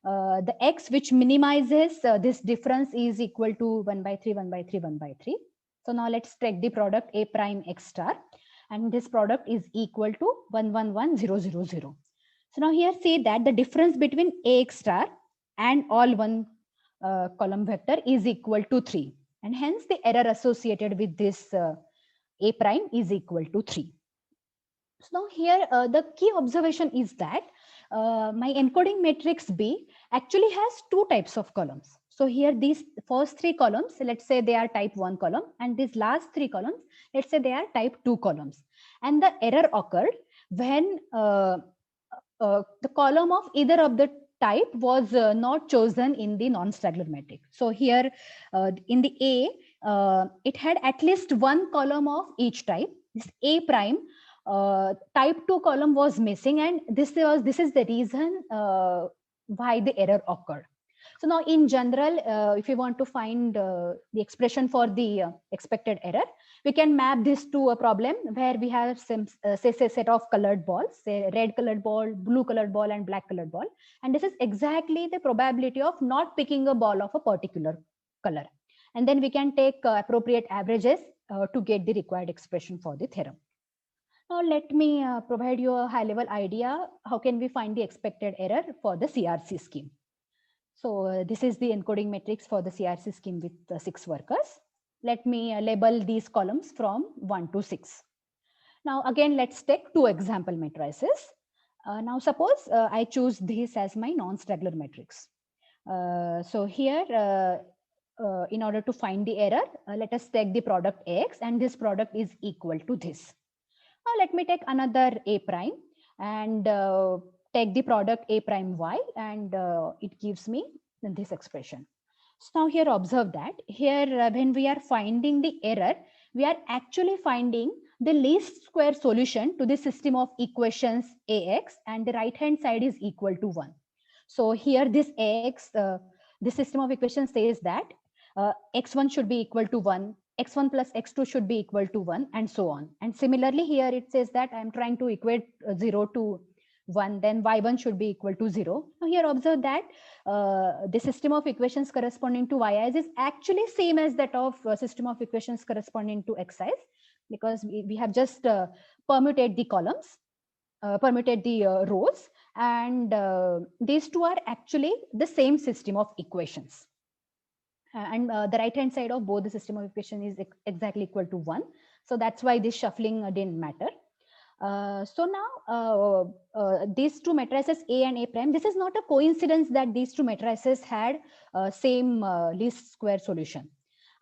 the X which minimizes this difference is equal to 1 by 3, 1 by 3, 1 by 3. So now let's take the product A prime X star, and this product is equal to 1, 1, 1, 0, 0, 0. So now here say that the difference between AX star and all one column vector is equal to 3, and hence the error associated with this A prime is equal to 3. So now here the key observation is that my encoding matrix B actually has 2 types of columns. So here these first 3 columns, let's say they are type 1 column, and these last 3 columns, let's say they are type 2 columns. And the error occurred when the column of either of the type was not chosen in the non-straggler matrix. So here in the A, it had at least 1 column of each type. This A prime type 2 column was missing, and this is the reason why the error occurred. So now in general, if you want to find the expression for the expected error, we can map this to a problem where we have some say set of colored balls, say red colored ball, blue colored ball, and black colored ball. And this is exactly the probability of not picking a ball of a particular color. And then we can take appropriate averages to get the required expression for the theorem. Now let me provide you a high level idea. How can we find the expected error for the CRC scheme? So this is the encoding matrix for the CRC scheme with 6 workers. Let me label these columns from 1 to 6. Now again, let's take 2 example matrices. Now suppose I choose this as my non-straggler matrix. So here, in order to find the error, let us take the product X, and this product is equal to this. Now let me take another A prime and take the product A prime Y, and it gives me this expression. So now here observe that here when we are finding the error, we are actually finding the least square solution to the system of equations AX, and the right hand side is equal to 1. So here this AX, the system of equations says that x1 should be equal to 1, x1 plus x2 should be equal to 1, and so on. And similarly here it says that I am trying to equate 0 to 1, then y1 should be equal to 0. Now here observe that the system of equations corresponding to yi's is actually same as that of system of equations corresponding to xi's, because we have just permuted the columns, permuted the rows, and these two are actually the same system of equations. And the right hand side of both the system of equation is exactly equal to 1. So that's why this shuffling didn't matter. So now these two matrices A and A prime, this is not a coincidence that these two matrices had same least square solution.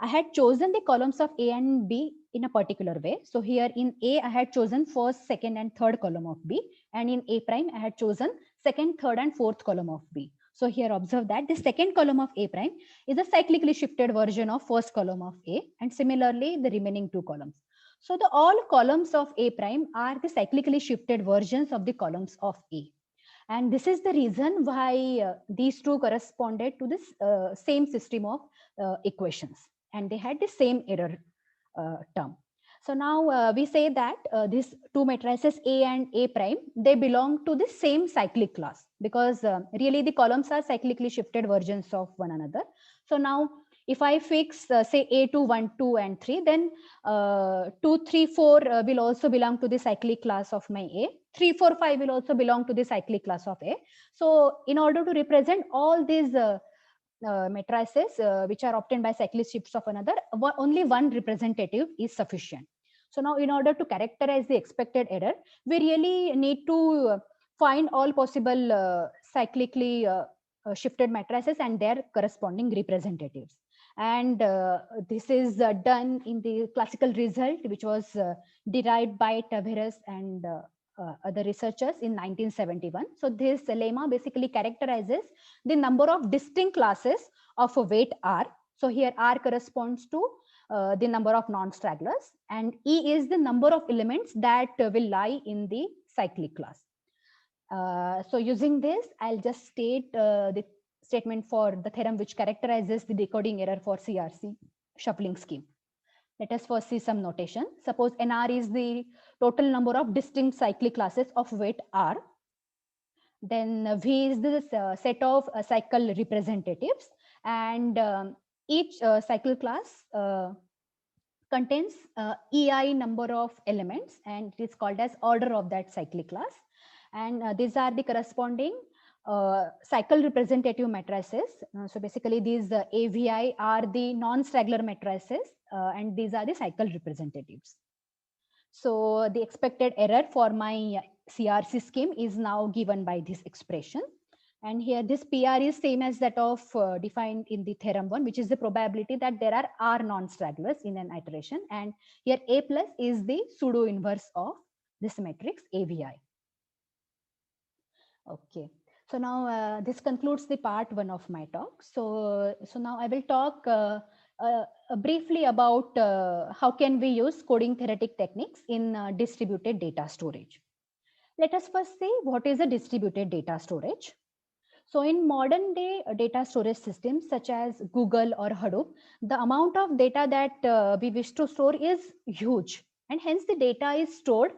I had chosen the columns of A and B in a particular way. So here in A, I had chosen first, second, and third column of B. And in A prime, I had chosen second, third, and fourth column of B. So here observe that the second column of A prime is a cyclically shifted version of first column of A. And similarly, the remaining two columns. So the all columns of A prime are the cyclically shifted versions of the columns of A. And this is the reason why these two corresponded to this same system of equations, and they had the same error term. So now we say that these two matrices A and A prime, they belong to the same cyclic class, because really the columns are cyclically shifted versions of one another. So now if I fix say A2, 1, 2, and 3, then 2, 3, 4 will also belong to the cyclic class of my A. 3, 4, 5 will also belong to the cyclic class of A. So in order to represent all these matrices which are obtained by cyclic shifts of another, only one representative is sufficient. So now in order to characterize the expected error, we really need to find all possible cyclically shifted matrices and their corresponding representatives. And this is done in the classical result, which was derived by Tavares and other researchers in 1971. So this lemma basically characterizes the number of distinct classes of a weight R. So here R corresponds to the number of non-stragglers, and E is the number of elements that will lie in the cyclic class. So using this, I'll just state the statement for the theorem which characterizes the decoding error for CRC shuffling scheme. Let us first see some notation. Suppose NR is the total number of distinct cyclic classes of weight R. Then V is the set of cycle representatives, and each cycle class contains EI number of elements, and it is called as order of that cyclic class. And these are the corresponding cycle representative matrices. So basically these AVI are the non-straggler matrices, and these are the cycle representatives. So the expected error for my CRC scheme is now given by this expression. And here this PR is same as that of defined in the theorem 1, which is the probability that there are R non-stragglers in an iteration. And here A plus is the pseudo inverse of this matrix AVI. Okay. So now this concludes the part 1 of my talk. So now I will talk briefly about how can we use coding theoretic techniques in distributed data storage. Let us first see what is a distributed data storage. So in modern day data storage systems such as Google or Hadoop, the amount of data that we wish to store is huge, and hence the data is stored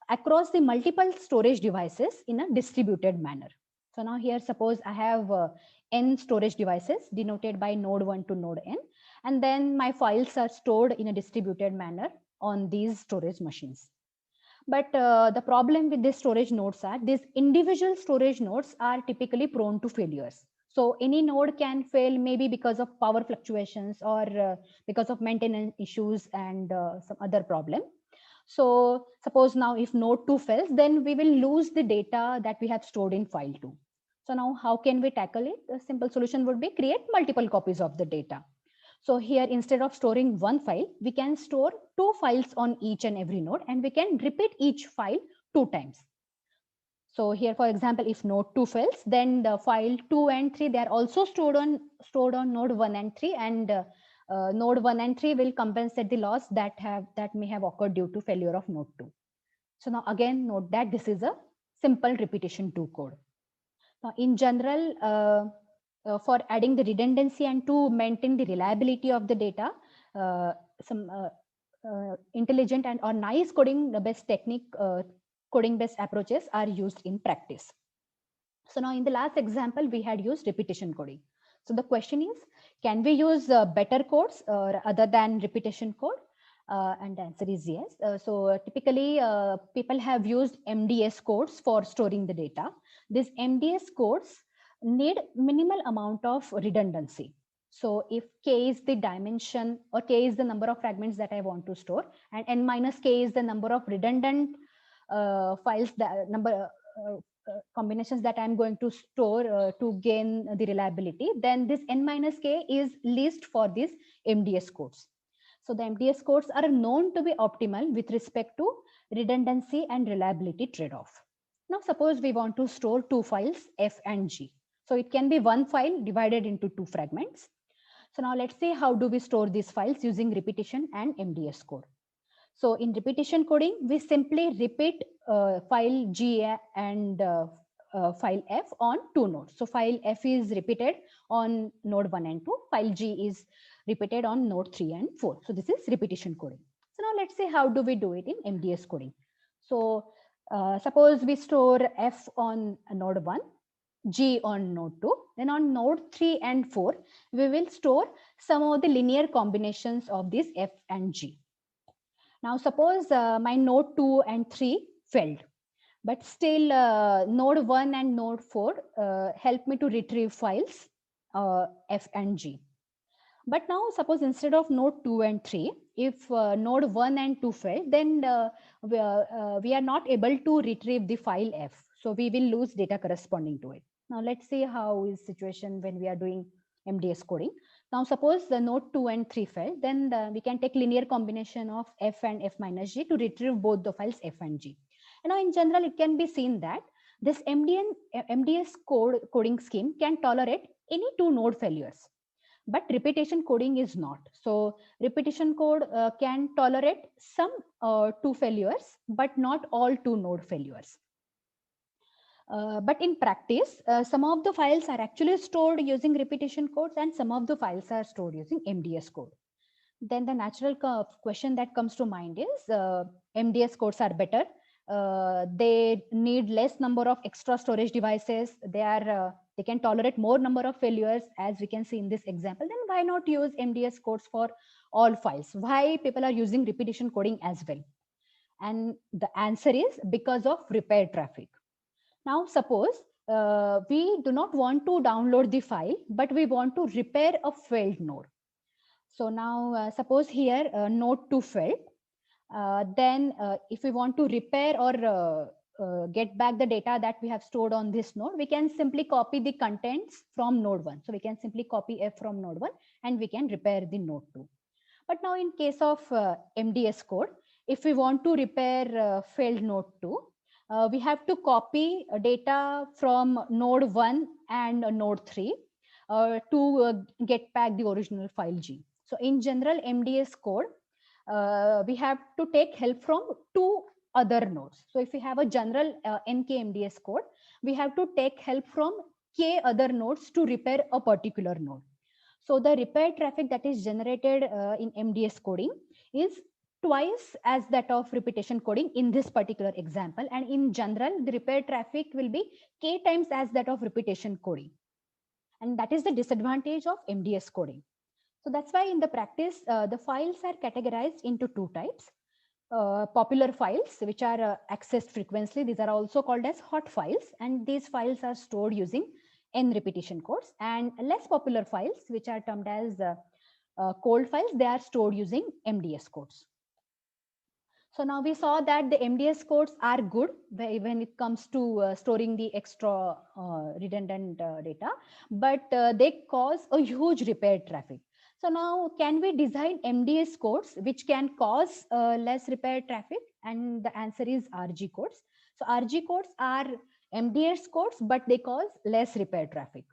across the multiple storage devices in a distributed manner. So now here suppose I have n storage devices denoted by node 1 to node n, and then my files are stored in a distributed manner on these storage machines. But the problem with these storage nodes are these individual storage nodes are typically prone to failures. So any node can fail maybe because of power fluctuations or because of maintenance issues and some other problem. So suppose now if node 2 fails, then we will lose the data that we have stored in file 2. So now how can we tackle it? A simple solution would be create multiple copies of the data. So here, instead of storing one file, we can store 2 files on each and every node, and we can repeat each file 2 times. So here, for example, if node 2 fails, then the file 2 and 3, they are also stored on node 1 and 3, and node 1 and 3 will compensate the loss that may have occurred due to failure of node 2. So now again, note that this is a simple repetition 2 code. Now, in general, for adding the redundancy and to maintain the reliability of the data, some intelligent and or nice coding best technique, coding best approaches are used in practice. So now in the last example, we had used repetition coding. So the question is, can we use better codes other than repetition code? And the answer is yes. So typically people have used MDS codes for storing the data. These MDS codes need minimal amount of redundancy. So if k is the dimension or k is the number of fragments that I want to store, and n minus k is the number of redundant files that combinations that I'm going to store to gain the reliability, then this n minus k is least for these MDS codes. So the MDS codes are known to be optimal with respect to redundancy and reliability trade-off. Now suppose we want to store two files, F and G. So it can be one file divided into two fragments. So now let's see how do we store these files using repetition and MDS code. So in repetition coding, we simply repeat file G and file F on two nodes. So file F is repeated on node 1 and 2, file G is repeated on node 3 and 4. So this is repetition coding. So now let's see how do we do it in MDS coding. So suppose we store F on node 1, G on node 2, then on node 3 and 4, we will store some of the linear combinations of these F and G. Now suppose my node 2 and 3 failed, but still node 1 and node 4 help me to retrieve files F and G. But now suppose instead of node 2 and 3, if node 1 and 2 failed, then we are not able to retrieve the file F. So we will lose data corresponding to it. Now let's see how is situation when we are doing MDS coding. Now suppose the node 2 and 3 failed, then we can take linear combination of F and F minus G to retrieve both the files F and G. And now in general, it can be seen that this MDS coding scheme can tolerate any two node failures, but repetition coding is not. So repetition code can tolerate some two failures, but not all two node failures. But in practice, some of the files are actually stored using repetition codes and some of the files are stored using MDS code. Then the natural question that comes to mind is MDS codes are better. They need less number of extra storage devices. They can tolerate more number of failures, as we can see in this example. Then why not use MDS codes for all files? Why people are using repetition coding as well? And the answer is because of repair traffic. Now suppose we do not want to download the file, but we want to repair a failed node. So now suppose here node 2 failed. Then if we want to repair or get back the data that we have stored on this node, we can simply copy the contents from node 1. So we can simply copy F from node 1 and we can repair the node 2. But now in case of MDS code, if we want to repair failed node 2, we have to copy data from node 1 and node 3 to get back the original file G. So in general, MDS code, we have to take help from two other nodes. So if we have a general NK MDS code, we have to take help from K other nodes to repair a particular node. So the repair traffic that is generated in MDS coding is twice as that of repetition coding in this particular example. And in general, the repair traffic will be K times as that of repetition coding. And that is the disadvantage of MDS coding. So that's why in the practice, the files are categorized into two types. Popular files, which are accessed frequently. These are also called as hot files. And these files are stored using N repetition codes. And less popular files, which are termed as cold files, they are stored using MDS codes. So now we saw that the MDS codes are good when it comes to storing the extra redundant data, but they cause a huge repair traffic. So now can we design MDS codes which can cause less repair traffic? And the answer is RG codes. So RG codes are MDS codes, but they cause less repair traffic.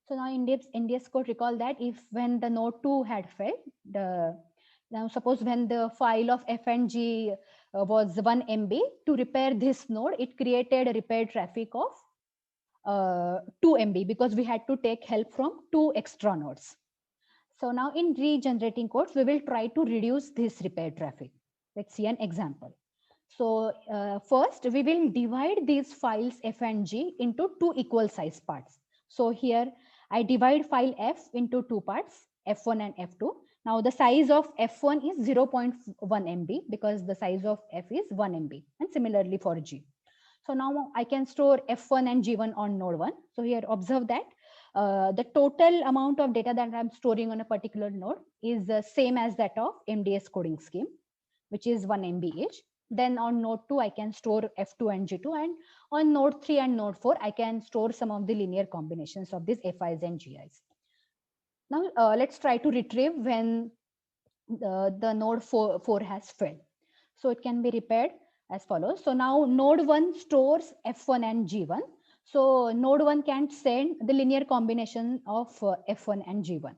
So now in MDS code, recall that if when the node 2 had failed, now suppose when the file of F and G was 1 MB, to repair this node, it created a repair traffic of 2 MB because we had to take help from two extra nodes. So now in regenerating codes, we will try to reduce this repair traffic. Let's see an example. So first, we will divide these files F and G into two equal size parts. So here I divide file F into two parts, F1 and F2. Now the size of F1 is 0.1 MB because the size of F is 1 MB, and similarly for G. So now I can store F1 and G1 on node 1. So here observe that the total amount of data that I'm storing on a particular node is the same as that of MDS coding scheme, which is 1 MB each. Then on node 2, I can store F2 and G2. And on node 3 and node 4, I can store some of the linear combinations of these FIs and GIs. Now, let's try to retrieve when the node 4 has failed. So it can be repaired as follows. So now node 1 stores F1 and G1. So node 1 can send the linear combination of F1 and G1.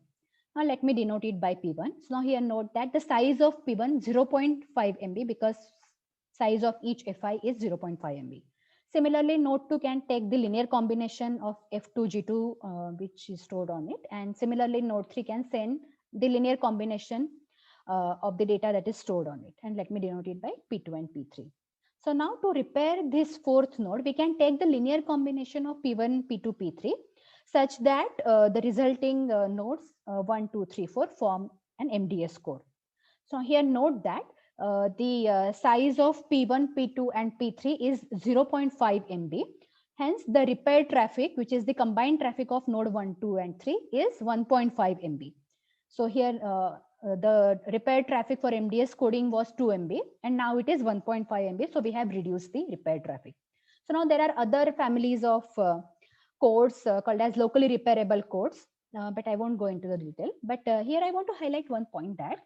Now let me denote it by P1. So now here note that the size of P1 0.5 MB, because size of each FI is 0.5 MB. Similarly, node 2 can take the linear combination of F2, G2, which is stored on it. And similarly, node 3 can send the linear combination of the data that is stored on it. And let me denote it by P2 and P3. So now to repair this fourth node, we can take the linear combination of P1, P2, P3 such that the resulting nodes 1, 2, 3, 4 form an MDS core. So here note that the size of P1, P2 and P3 is 0.5 MB. Hence the repair traffic, which is the combined traffic of node 1, 2 and 3 is 1.5 MB. So here the repair traffic for MDS coding was 2 MB and now it is 1.5 MB. So we have reduced the repair traffic. So now there are other families of codes called as locally repairable codes, but I won't go into the detail. But here I want to highlight one point that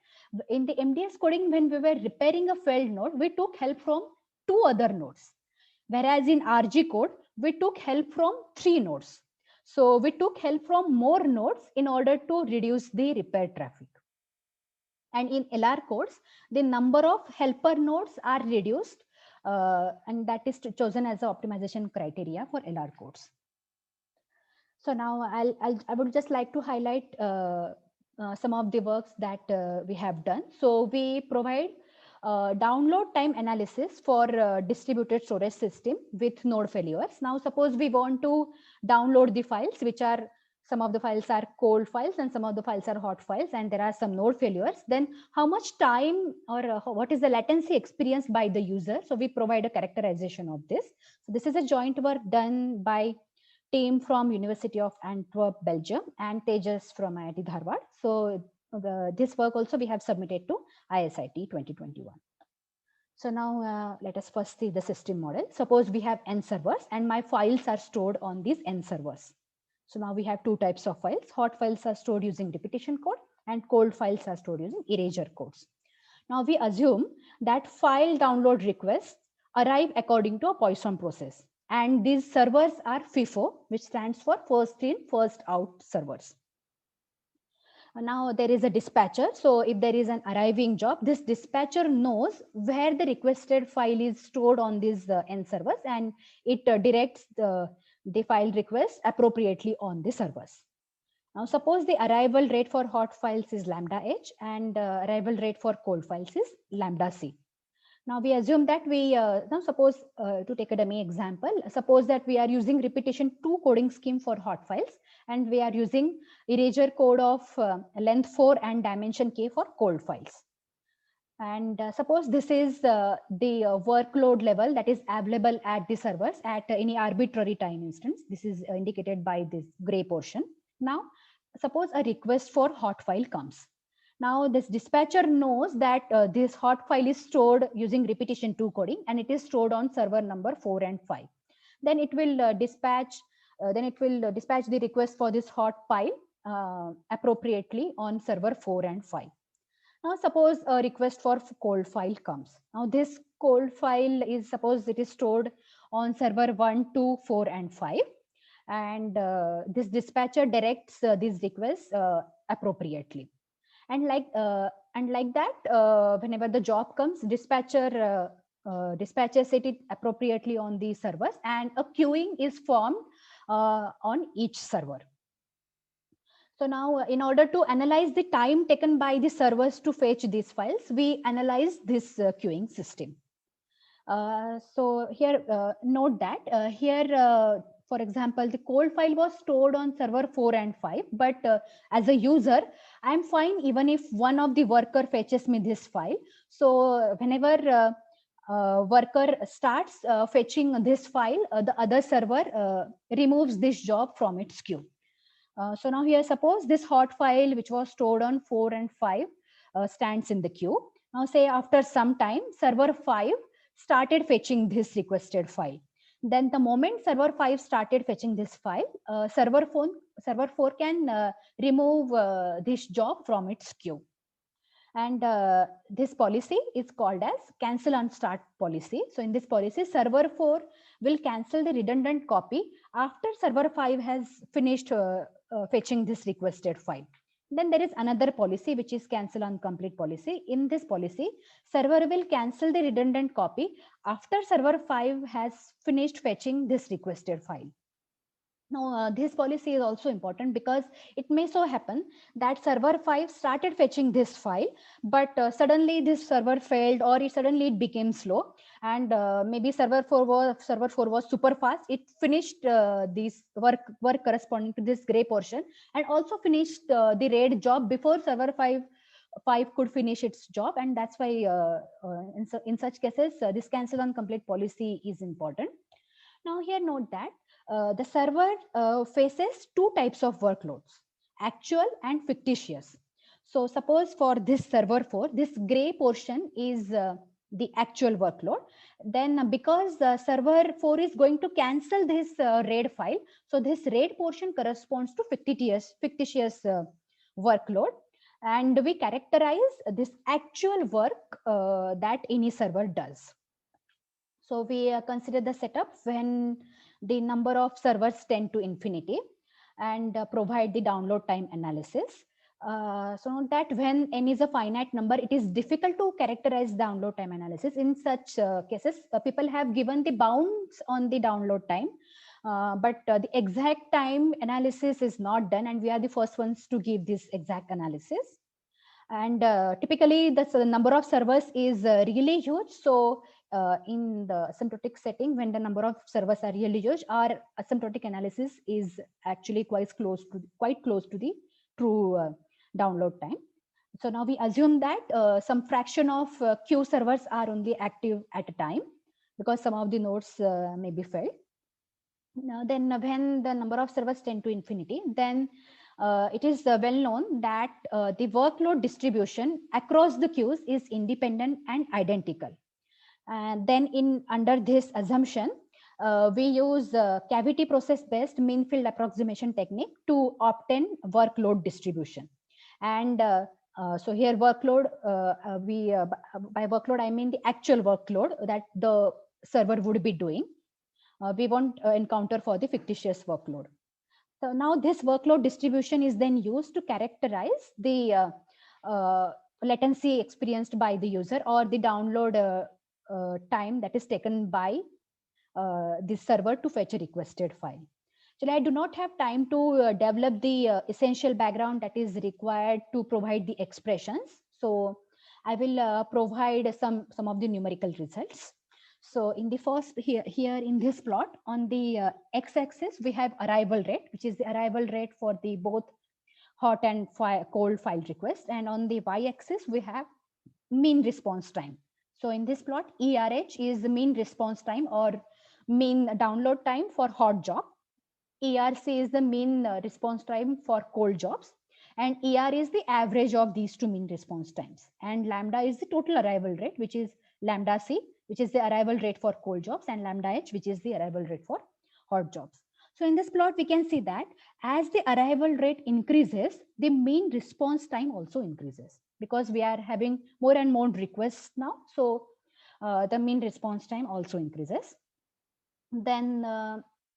in the MDS coding, when we were repairing a failed node, we took help from 2 other nodes. Whereas in RG code, we took help from 3 nodes. So we took help from more nodes in order to reduce the repair traffic. And in LR codes, the number of helper nodes are reduced, and that is chosen as the optimization criteria for LR codes. So now I would just like to highlight some of the works that we have done. So we provide download time analysis for distributed storage system with node failures. Now, suppose we want to download the files, which are some of the files are cold files and some of the files are hot files, and there are some node failures. Then how much time or what is the latency experienced by the user? So we provide a characterization of this. So this is a joint work done by team from University of Antwerp, Belgium, and Tejas from IIT Dharwad. So this work also we have submitted to ISIT 2021. So now let us first see the system model. Suppose we have n servers and my files are stored on these n servers. So now we have 2 types of files. Hot files are stored using repetition code and cold files are stored using erasure codes. Now we assume that file download requests arrive according to a Poisson process. And these servers are FIFO, which stands for first in, first out servers. Now there is a dispatcher. So if there is an arriving job, this dispatcher knows where the requested file is stored on these n servers, and it directs the file request appropriately on the servers. Now suppose the arrival rate for hot files is lambda h and arrival rate for cold files is lambda c. Now we assume that we, now suppose to take a dummy example, suppose that we are using repetition 2 coding scheme for hot files and we are using erasure code of length 4 and dimension k for cold files. And suppose this is the workload level that is available at the servers at any arbitrary time instance. This is indicated by this gray portion. Now, suppose a request for hot file comes. Now this dispatcher knows that this hot file is stored using repetition 2 coding and it is stored on server number 4 and 5. Then it will dispatch the request for this hot file appropriately on server 4 and 5. Now suppose a request for cold file comes. Now this cold file is, suppose it is stored on server 1, 2, 4 and 5. And this dispatcher directs these requests appropriately. And like that, whenever the job comes, dispatcher dispatches it appropriately on the servers, and a queuing is formed on each server. So now, in order to analyze the time taken by the servers to fetch these files, we analyze this queuing system. So here, note that here, for example, the cold file was stored on server 4 and 5, but as a user, I'm fine even if one of the worker fetches me this file. So whenever worker starts fetching this file, the other server removes this job from its queue. So now here, suppose this hot file, which was stored on 4 and 5, stands in the queue. Now say after some time, server 5 started fetching this requested file. Then the moment server 5 started fetching this file, server 4 can remove this job from its queue. And this policy is called as cancel on start policy. So in this policy, server 4 will cancel the redundant copy after server 5 has finished fetching this requested file. Then there is another policy, which is cancel on complete policy. In this policy, server will cancel the redundant copy after server 5 has finished fetching this requested file. Now, this policy is also important because it may so happen that server 5 started fetching this file, but suddenly this server failed, or it became slow, and maybe server 4 was super fast. It finished this work corresponding to this gray portion, and also finished the raid job before server 5 could finish its job. And that's why in such cases this cancel on complete policy is important. Now here note that the server faces two types of workloads, actual and fictitious. So suppose for this server 4, this gray portion is the actual workload. Then because server 4 is going to cancel this RAID file, so this RAID portion corresponds to fictitious workload. And we characterize this actual work that any server does. So we consider the setup when the number of servers tend to infinity, and provide the download time analysis. So note that when n is a finite number, it is difficult to characterize download time analysis. In such cases, people have given the bounds on the download time, but the exact time analysis is not done, and we are the first ones to give this exact analysis. And typically the number of servers is really huge. So in the asymptotic setting, when the number of servers are really huge, our asymptotic analysis is actually quite close to the true download time. So now we assume that some fraction of queue servers are only active at a time, because some of the nodes may be filled. Now then when the number of servers tend to infinity, then it is well known that the workload distribution across the queues is independent and identical. And then under this assumption, we use cavity process based mean field approximation technique to obtain workload distribution. And so here workload, by workload I mean the actual workload that the server would be doing. We won't encounter for the fictitious workload. So now this workload distribution is then used to characterize the latency experienced by the user, or the download time that is taken by this server to fetch a requested file. So I do not have time to develop the essential background that is required to provide the expressions. So I will provide some of the numerical results. So in the first here in this plot, on the x-axis we have arrival rate, which is the arrival rate for the both hot and cold file request, and on the y-axis we have mean response time. So in this plot, ERH is the mean response time or mean download time for hot job. ERC is the mean response time for cold jobs, and ER is the average of these two mean response times, and lambda is the total arrival rate, which is lambda C, which is the arrival rate for cold jobs, and lambda H, which is the arrival rate for hot jobs. So in this plot, we can see that as the arrival rate increases, the mean response time also increases, because we are having more and more requests now. So the mean response time also increases. Then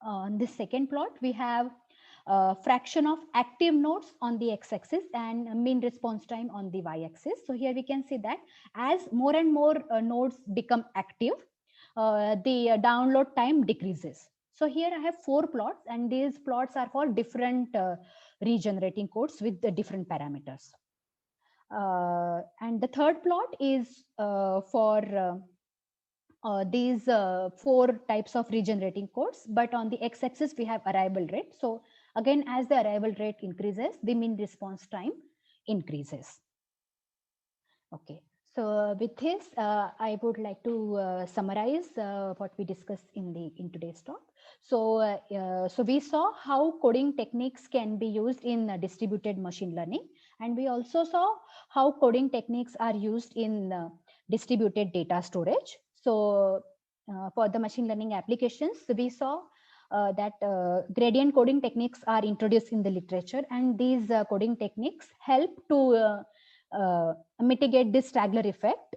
on this second plot, we have fraction of active nodes on the x-axis and mean response time on the y-axis. So here we can see that as more and more nodes become active, the download time decreases. So here I have 4 plots, and these plots are for different regenerating codes with the different parameters. And the third plot is for these 4 types of regenerating codes, but on the x-axis we have arrival rate. So again, as the arrival rate increases, the mean response time increases. Okay, so with this, I would like to summarize what we discussed in today's talk. So, so we saw how coding techniques can be used in distributed machine learning, and we also saw how coding techniques are used in distributed data storage. So for the machine learning applications, we saw that gradient coding techniques are introduced in the literature, and these coding techniques help to mitigate this straggler effect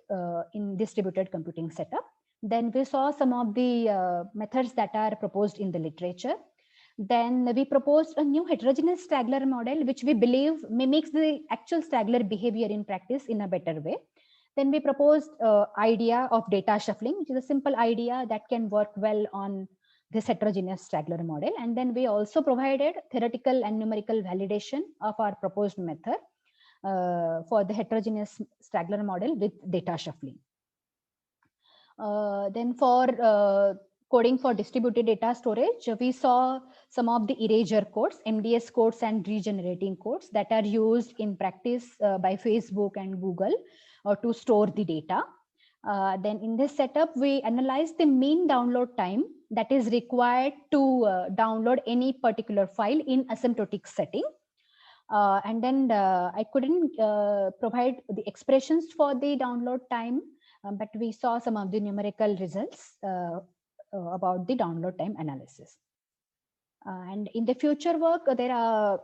in distributed computing setup. Then we saw some of the methods that are proposed in the literature. Then we proposed a new heterogeneous straggler model, which we believe mimics the actual straggler behavior in practice in a better way. Then we proposed idea of data shuffling, which is a simple idea that can work well on this heterogeneous straggler model. And then we also provided theoretical and numerical validation of our proposed method for the heterogeneous straggler model with data shuffling. Then for coding for distributed data storage, we saw some of the erasure codes, MDS codes and regenerating codes that are used in practice by Facebook and Google to store the data. Then in this setup, we analyze the mean download time that is required to download any particular file in asymptotic setting. And then I couldn't provide the expressions for the download time, but we saw some of the numerical results about the download time analysis. And in the future work, there are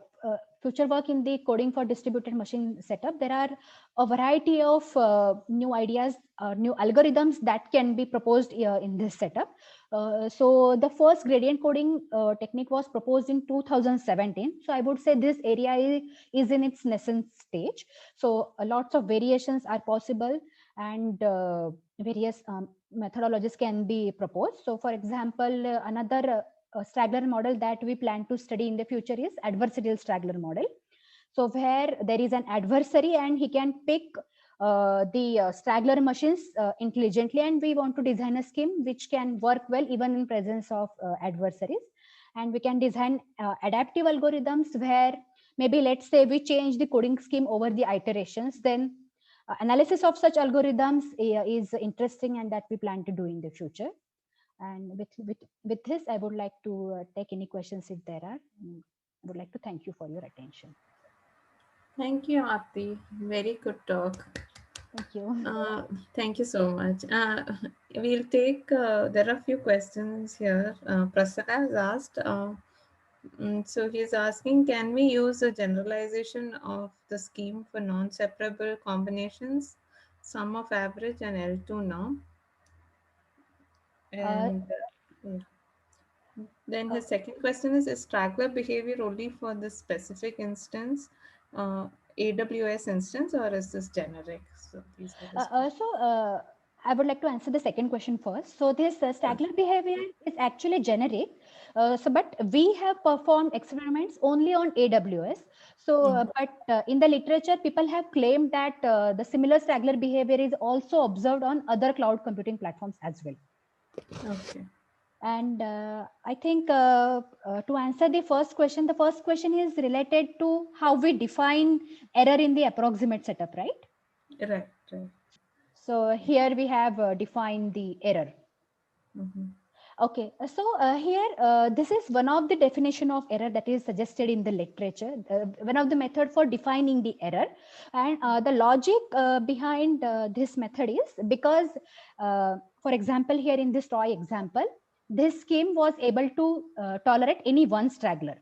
future work in the coding for distributed machine setup. There are a variety of new ideas, new algorithms that can be proposed in this setup. So the first gradient coding technique was proposed in 2017. So I would say this area is in its nascent stage. So lots of variations are possible, and various methodologies can be proposed. So for example, another straggler model that we plan to study in the future is adversarial straggler model. So where there is an adversary and he can pick the straggler machines intelligently, and we want to design a scheme which can work well even in presence of adversaries. And we can design adaptive algorithms where maybe, let's say, we change the coding scheme over the iterations. Then analysis of such algorithms is interesting, and that we plan to do in the future. And with this, I would like to take any questions if there are. I would like to thank you for your attention. Thank you, Aarti. Very good talk. Thank you. Thank you so much. We'll take, there are a few questions here. Prasanna has asked, so he's asking, can we use a generalization of the scheme for non-separable combinations, sum of average and L2 norm? And then his second question is straggler behavior only for this specific instance, AWS instance, or is this generic? So these are his questions. I would like to answer the second question first. So this straggler behavior is actually generic. But we have performed experiments only on AWS. So, but in the literature, people have claimed that the similar straggler behavior is also observed on other cloud computing platforms as well. Okay. And I think to answer the first question is related to how we define error in the approximate setup, right? Right. So here we have defined the error. Okay, so here this is one of the definition of error that is suggested in the literature, one of the method for defining the error. And the logic behind this method is because, for example, here in this toy example, this scheme was able to tolerate any one straggler.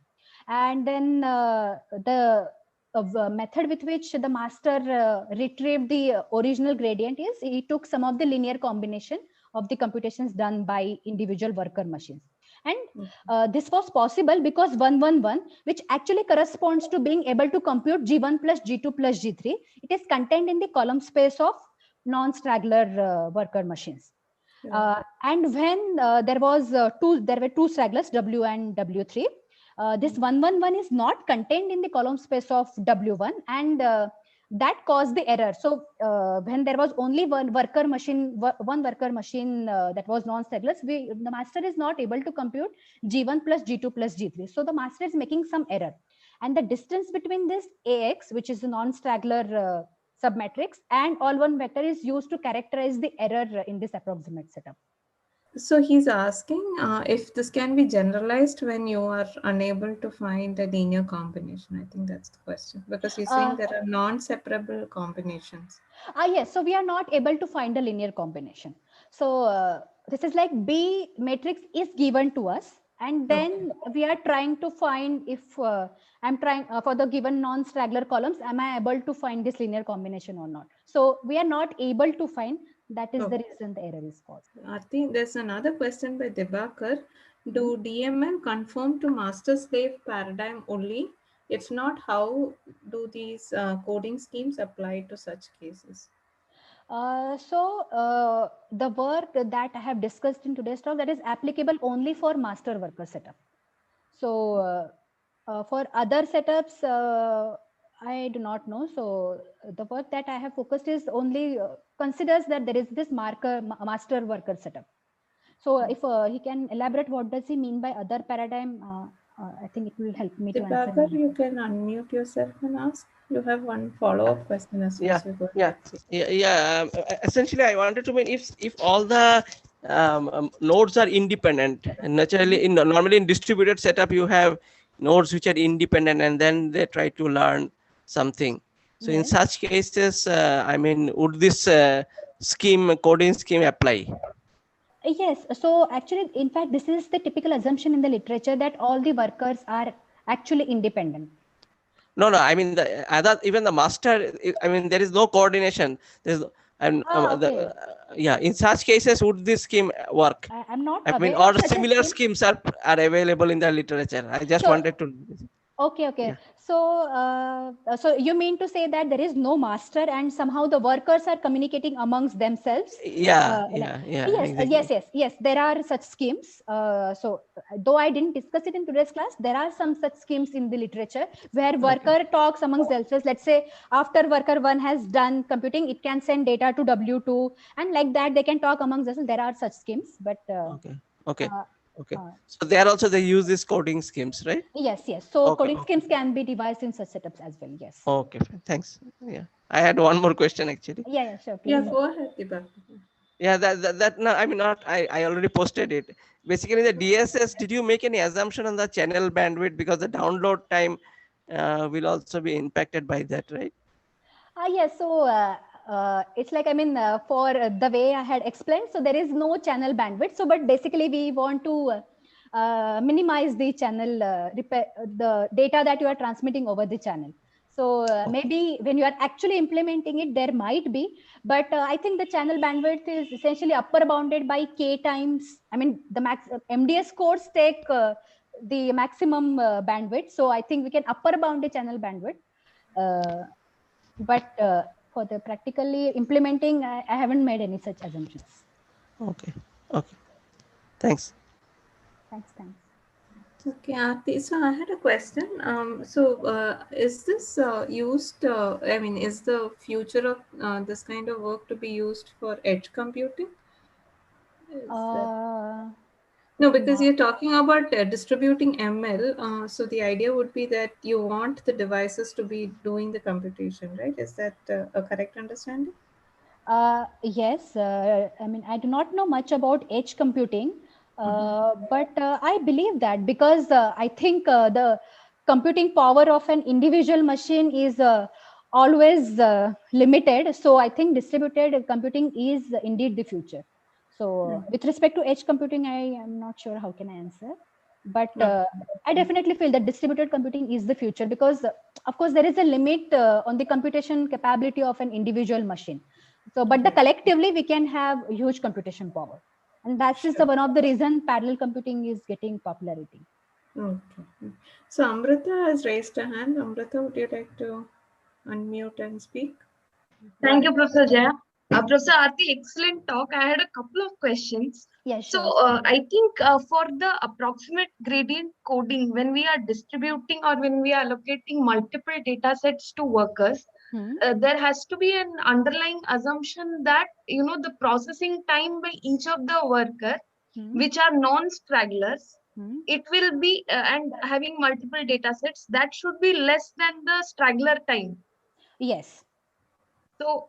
And then the method with which the master retrieved the original gradient is he took some of the linear combination of the computations done by individual worker machines. And this was possible because 111, which actually corresponds to being able to compute G1 plus G2 plus G3, it is contained in the column space of non-straggler worker machines. And when there were two stragglers, W and W3, this 111 is not contained in the column space of W1, and that caused the error. So when there was only one worker machine that was non-stragglers, the master is not able to compute G1 plus G2 plus G3. So the master is making some error. And the distance between this AX, which is the non-straggler submatrix, and all one vector is used to characterize the error in this approximate setup. So he's asking if this can be generalized when you are unable to find a linear combination. I think that's the question, because he's saying there are non-separable combinations. Yes, so we are not able to find a linear combination. So this is like B matrix is given to us, and then we are trying to find if I'm trying for the given non-straggler columns, am I able to find this linear combination or not? So we are not able to find. That is the reason the error is caused. Aarti, there's another question by Debakar. Do DML conform to master-slave paradigm only? If not, how do these coding schemes apply to such cases? The work that I have discussed in today's talk, that is applicable only for master worker setup. So for other setups, I do not know. So the work that I have focused is only considers that there is this master worker setup. So if he can elaborate what does he mean by other paradigm, I think it will help me to answer. Debakar, you can unmute yourself and ask. You have one follow-up question as well. Essentially, I wanted to mean if all the nodes are independent, and naturally, normally in distributed setup, you have nodes which are independent, and then they try to learn something. So in Yes. such cases, I mean, would this coding scheme apply? Yes. So actually, in fact, this is the typical assumption in the literature that all the workers are actually independent. No, I mean even the master. I mean, there is no coordination. There's Okay. in such cases, would this scheme work? I'm not I mean, aware or of such a similar scheme. schemes are available in the literature. I just So- wanted to. Okay. Yeah. So you mean to say that there is no master and somehow the workers are communicating amongst themselves? Yeah, Yes. There are such schemes. So though I didn't discuss it in today's class, there are some such schemes in the literature where worker talks amongst themselves. Let's say after worker 1 has done computing, it can send data to W2, and like that they can talk amongst themselves. There are such schemes, but Okay. So there also they use these coding schemes, right? yes. So Okay, coding schemes can be devised in such setups as well. Yes. Okay, fine. Thanks. Yeah, I had one more question actually. Yeah, sure. Yeah, Please. go ahead, Debakar. Yeah, that no, I mean not. I already posted it. Basically, the DSS. Did you make any assumption on the channel bandwidth because the download time will also be impacted by that, right? Yes. So it's like, I mean, for the way I had explained, so there is no channel bandwidth. So, but basically, we want to minimize the channel the data that you are transmitting over the channel. So maybe when you are actually implementing it, there might be, but I think the channel bandwidth is essentially upper bounded by k times. I mean, the max MDS cores take the maximum bandwidth. So I think we can upper bound the channel bandwidth. But for the practically implementing, I haven't made any such assumptions. Okay. Thanks. Thanks. Okay, Aarti, so I had a question. Is this used, I mean, is the future of this kind of work to be used for edge computing? No, because you're talking about distributing ML. So the idea would be that you want the devices to be doing the computation, right? Is that a correct understanding? Yes. I mean, I do not know much about edge computing, but I believe that because I think the computing power of an individual machine is always limited. So I think distributed computing is indeed the future. So with respect to edge computing, I am not sure how can I answer, but I definitely feel that distributed computing is the future because, of course, there is a limit on the computation capability of an individual machine. So, but the collectively we can have huge computation power, and that is the one of the reason parallel computing is getting popularity. Okay. So Amrita has raised a hand. Amrita, would you like to unmute and speak? Thank you, Professor Jaya. Professor Aarti, excellent talk. I had a couple of questions. Yes. So I think for the approximate gradient coding, when we are distributing or when we are allocating multiple data sets to workers, there has to be an underlying assumption that, you know, the processing time by each of the worker, which are non-stragglers, it will be, and having multiple data sets, that should be less than the straggler time. Yes. So,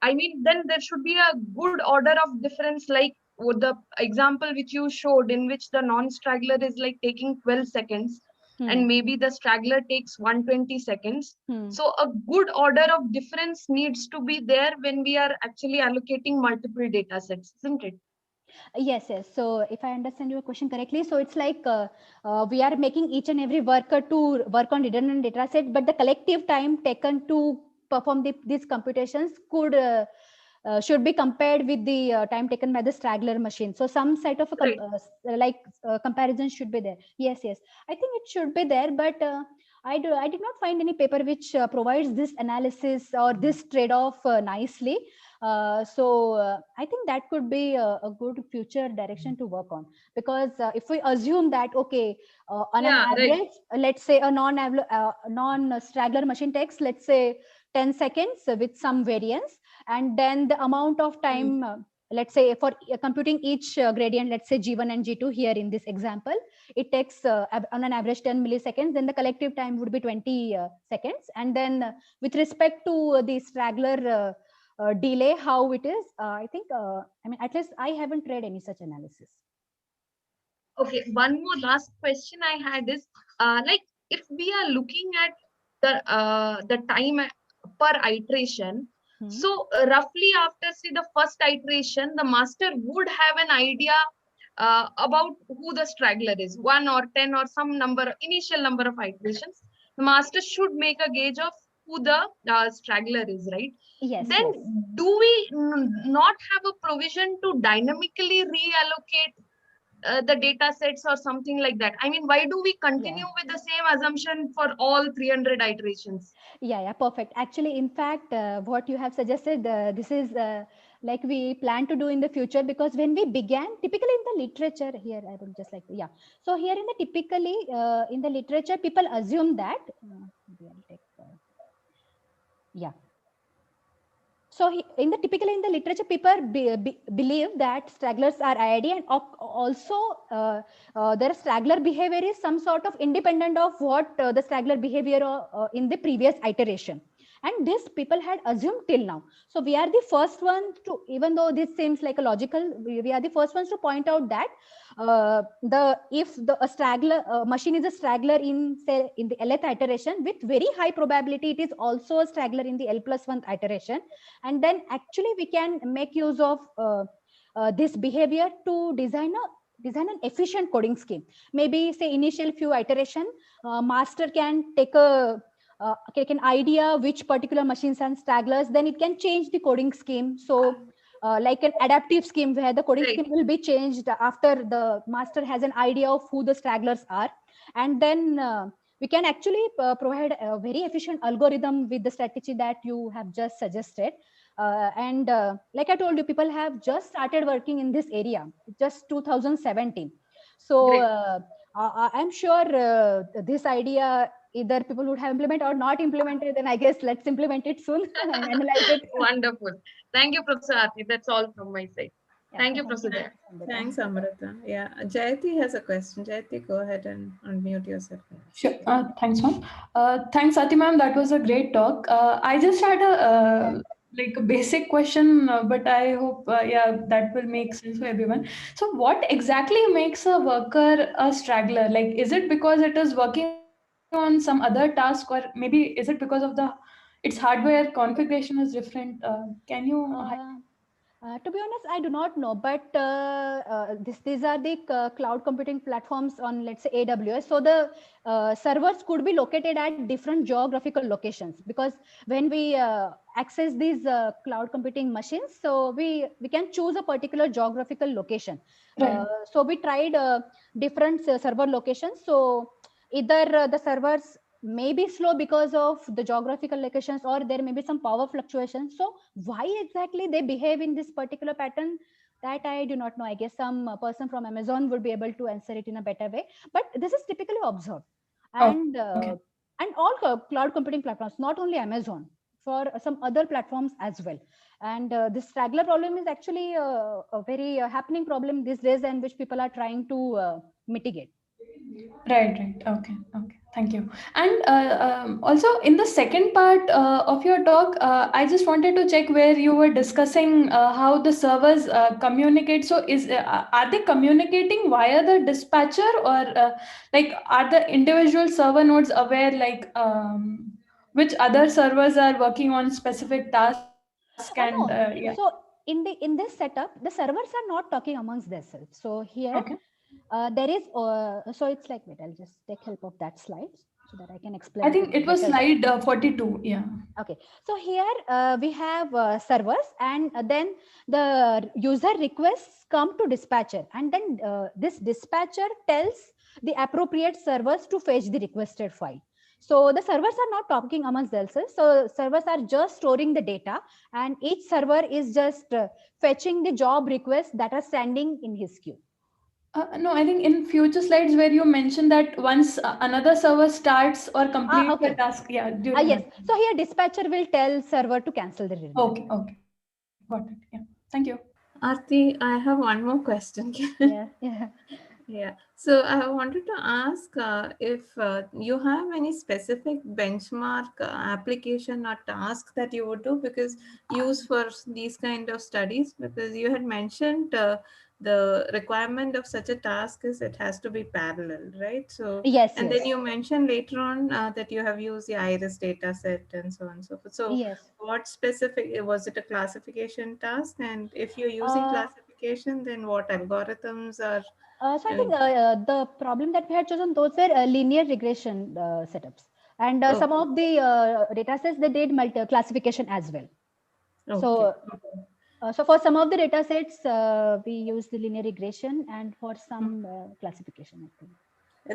I mean, then there should be a good order of difference, like with the example which you showed, in which the non-straggler is like taking 12 seconds. and maybe the straggler takes 120 seconds. Hmm. So a good order of difference needs to be there when we are actually allocating multiple data sets, isn't it? Yes, yes. So if I understand your question correctly, so it's like we are making each and every worker to work on redundant data set, but the collective time taken to perform these computations could should be compared with the time taken by the straggler machine. So some sort of a comparison should be there. Yes, yes. I think it should be there, but I did not find any paper which provides this analysis or this trade-off nicely. I think that could be a good future direction to work on, because if we assume that on an average, let's say a non-straggler machine takes, let's say, 10 seconds with some variance, and then the amount of time let's say for computing each gradient, let's say G1 and G2 here in this example, it takes on an average 10 milliseconds, then the collective time would be 20 seconds. And then with respect to the straggler delay, how it is, I think, at least I haven't read any such analysis. Okay, one more last question I had is, like, if we are looking at the time per iteration, so roughly after, say, the first iteration, the master would have an idea about who the straggler is, 1 or 10 or some initial number of iterations. The master should make a gauge of who the straggler is, right? Yes. Then yes. do we not have a provision to dynamically reallocate the data sets or something like that? I mean, why do we continue with the same assumption for all 300 iterations? Yeah, perfect. Actually, in fact, what you have suggested, this is like we plan to do in the future, because when we began, typically in the literature here, I would just like to, so here in the typically in the literature, people assume that, so typically in the literature, people believe that stragglers are IID, and also their straggler behavior is some sort of independent of what the straggler behavior in the previous iteration. And this people had assumed till now. So we are the first one to, even though this seems like a logical, we are the first ones to point out that if a straggler machine is a straggler in, say, in the Lth iteration, with very high probability it is also a straggler in the L+1 iteration, and then actually we can make use of this behavior to design an efficient coding scheme. Maybe, say, initial few iteration, master can take an idea which particular machines are stragglers, then it can change the coding scheme. So like an adaptive scheme where the coding scheme will be changed after the master has an idea of who the stragglers are. And then we can actually provide a very efficient algorithm with the strategy that you have just suggested. Like I told you, people have just started working in this area, just 2017. So I'm sure this idea, either people would have implemented or not implemented, then I guess let's implement it soon and analyze it. Wonderful. Thank you, Professor Aarti. That's all from my side. Thank you, Professor. Thanks, Amrita. Yeah, Jayati has a question. Jayati, go ahead and unmute yourself. Sure. Thanks, ma'am. Thanks, Aarti ma'am. That was a great talk. I just had a basic question, but I hope that will make sense for everyone. So, what exactly makes a worker a straggler? Like, is it because it is working on some other task, or maybe is it because of its hardware configuration is different? Can you? To be honest, I do not know, but these are the cloud computing platforms on, let's say, AWS. So the servers could be located at different geographical locations, because when we access these cloud computing machines, so we can choose a particular geographical location. Right. So we tried different server locations. So either the servers may be slow because of the geographical locations, or there may be some power fluctuations. So why exactly they behave in this particular pattern, that I do not know. I guess some person from Amazon would be able to answer it in a better way, but this is typically observed. And and all cloud computing platforms, not only Amazon, for some other platforms as well. And this straggler problem is actually a very happening problem these days, and which people are trying to mitigate. Right. Okay. Thank you. And also in the second part of your talk, I just wanted to check where you were discussing how the servers communicate. So are they communicating via the dispatcher, or like are the individual server nodes aware like which other servers are working on specific tasks and No. yeah. So in this setup, the servers are not talking amongst themselves. So here Okay. there is so it's like, wait, I'll just take help of that slide so that I can explain. I think it was better. slide 42. Yeah. Okay, so here we have servers, and then the user requests come to dispatcher, and then this dispatcher tells the appropriate servers to fetch the requested file. So the servers are not talking amongst themselves. So servers are just storing the data, and each server is just fetching the job requests that are standing in his queue. No, I think in future slides where you mentioned that once another server starts or completes Okay. the task, yeah. Yes. So here dispatcher will tell server to cancel the request. Okay. Okay. Got it. Yeah. Thank you. Aarti, I have one more question. Yeah. Yeah. Yeah. So I wanted to ask if you have any specific benchmark application or task that you would do because use for these kind of studies, because you had mentioned the requirement of such a task is it has to be parallel, right? So Yes. and Yes. then you mentioned later on that you have used the iris data set and so on and so forth. So Yes. what specific, was it a classification task? And if you're using classification, then what algorithms are? So I think the problem that we had chosen, those were linear regression setups, and some of the data sets they did multi classification as well. So, so for some of the data sets, we use the linear regression, and for some classification, I think.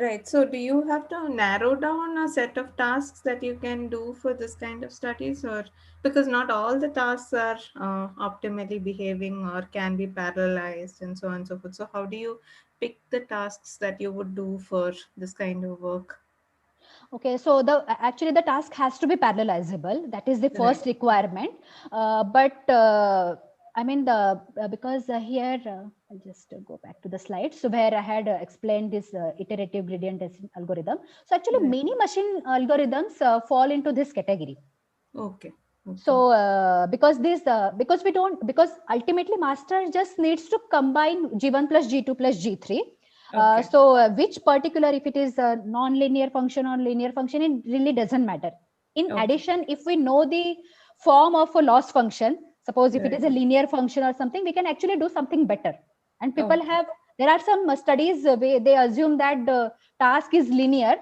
Right. So do you have to narrow down a set of tasks that you can do for this kind of studies, or because not all the tasks are optimally behaving or can be parallelized and so on and so forth. So how do you pick the tasks that you would do for this kind of work? Okay, so actually the task has to be parallelizable. That is the first requirement. But I mean because here I'll just go back to the slides. So where I had explained this iterative gradient descent algorithm. So actually many machine algorithms fall into this category. Okay. So because ultimately master just needs to combine G1 plus G2 plus G3. So which particular, if it is a non-linear function or linear function, it really doesn't matter. In addition, if we know the form of a loss function, suppose if it is a linear function or something, we can actually do something better. And people there are some studies where they assume that the task is linear.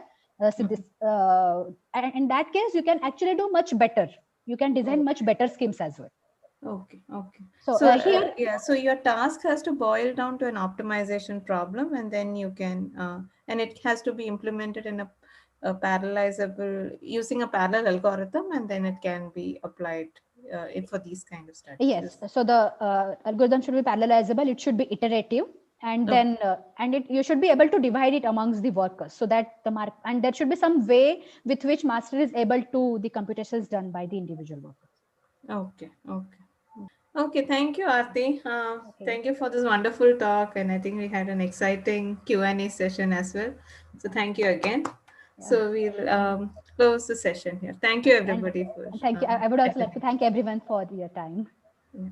So this, and in that case, you can actually do much better. You can design much better schemes as well. Okay. So here, so your task has to boil down to an optimization problem, and then you can, and it has to be implemented in a parallelizable using a parallel algorithm, and then it can be applied for these kind of studies. Yes. So the algorithm should be parallelizable. It should be iterative, and then you should be able to divide it amongst the workers, so that and there should be some way with which master is able to the computations done by the individual workers. Okay, thank you, Aarti. Thank you for this wonderful talk, and I think we had an exciting Q&A session as well. So thank you again. Yeah. So we'll close the session here. Thank you, everybody. And thank you. I would also like to thank everyone for your time. Yeah.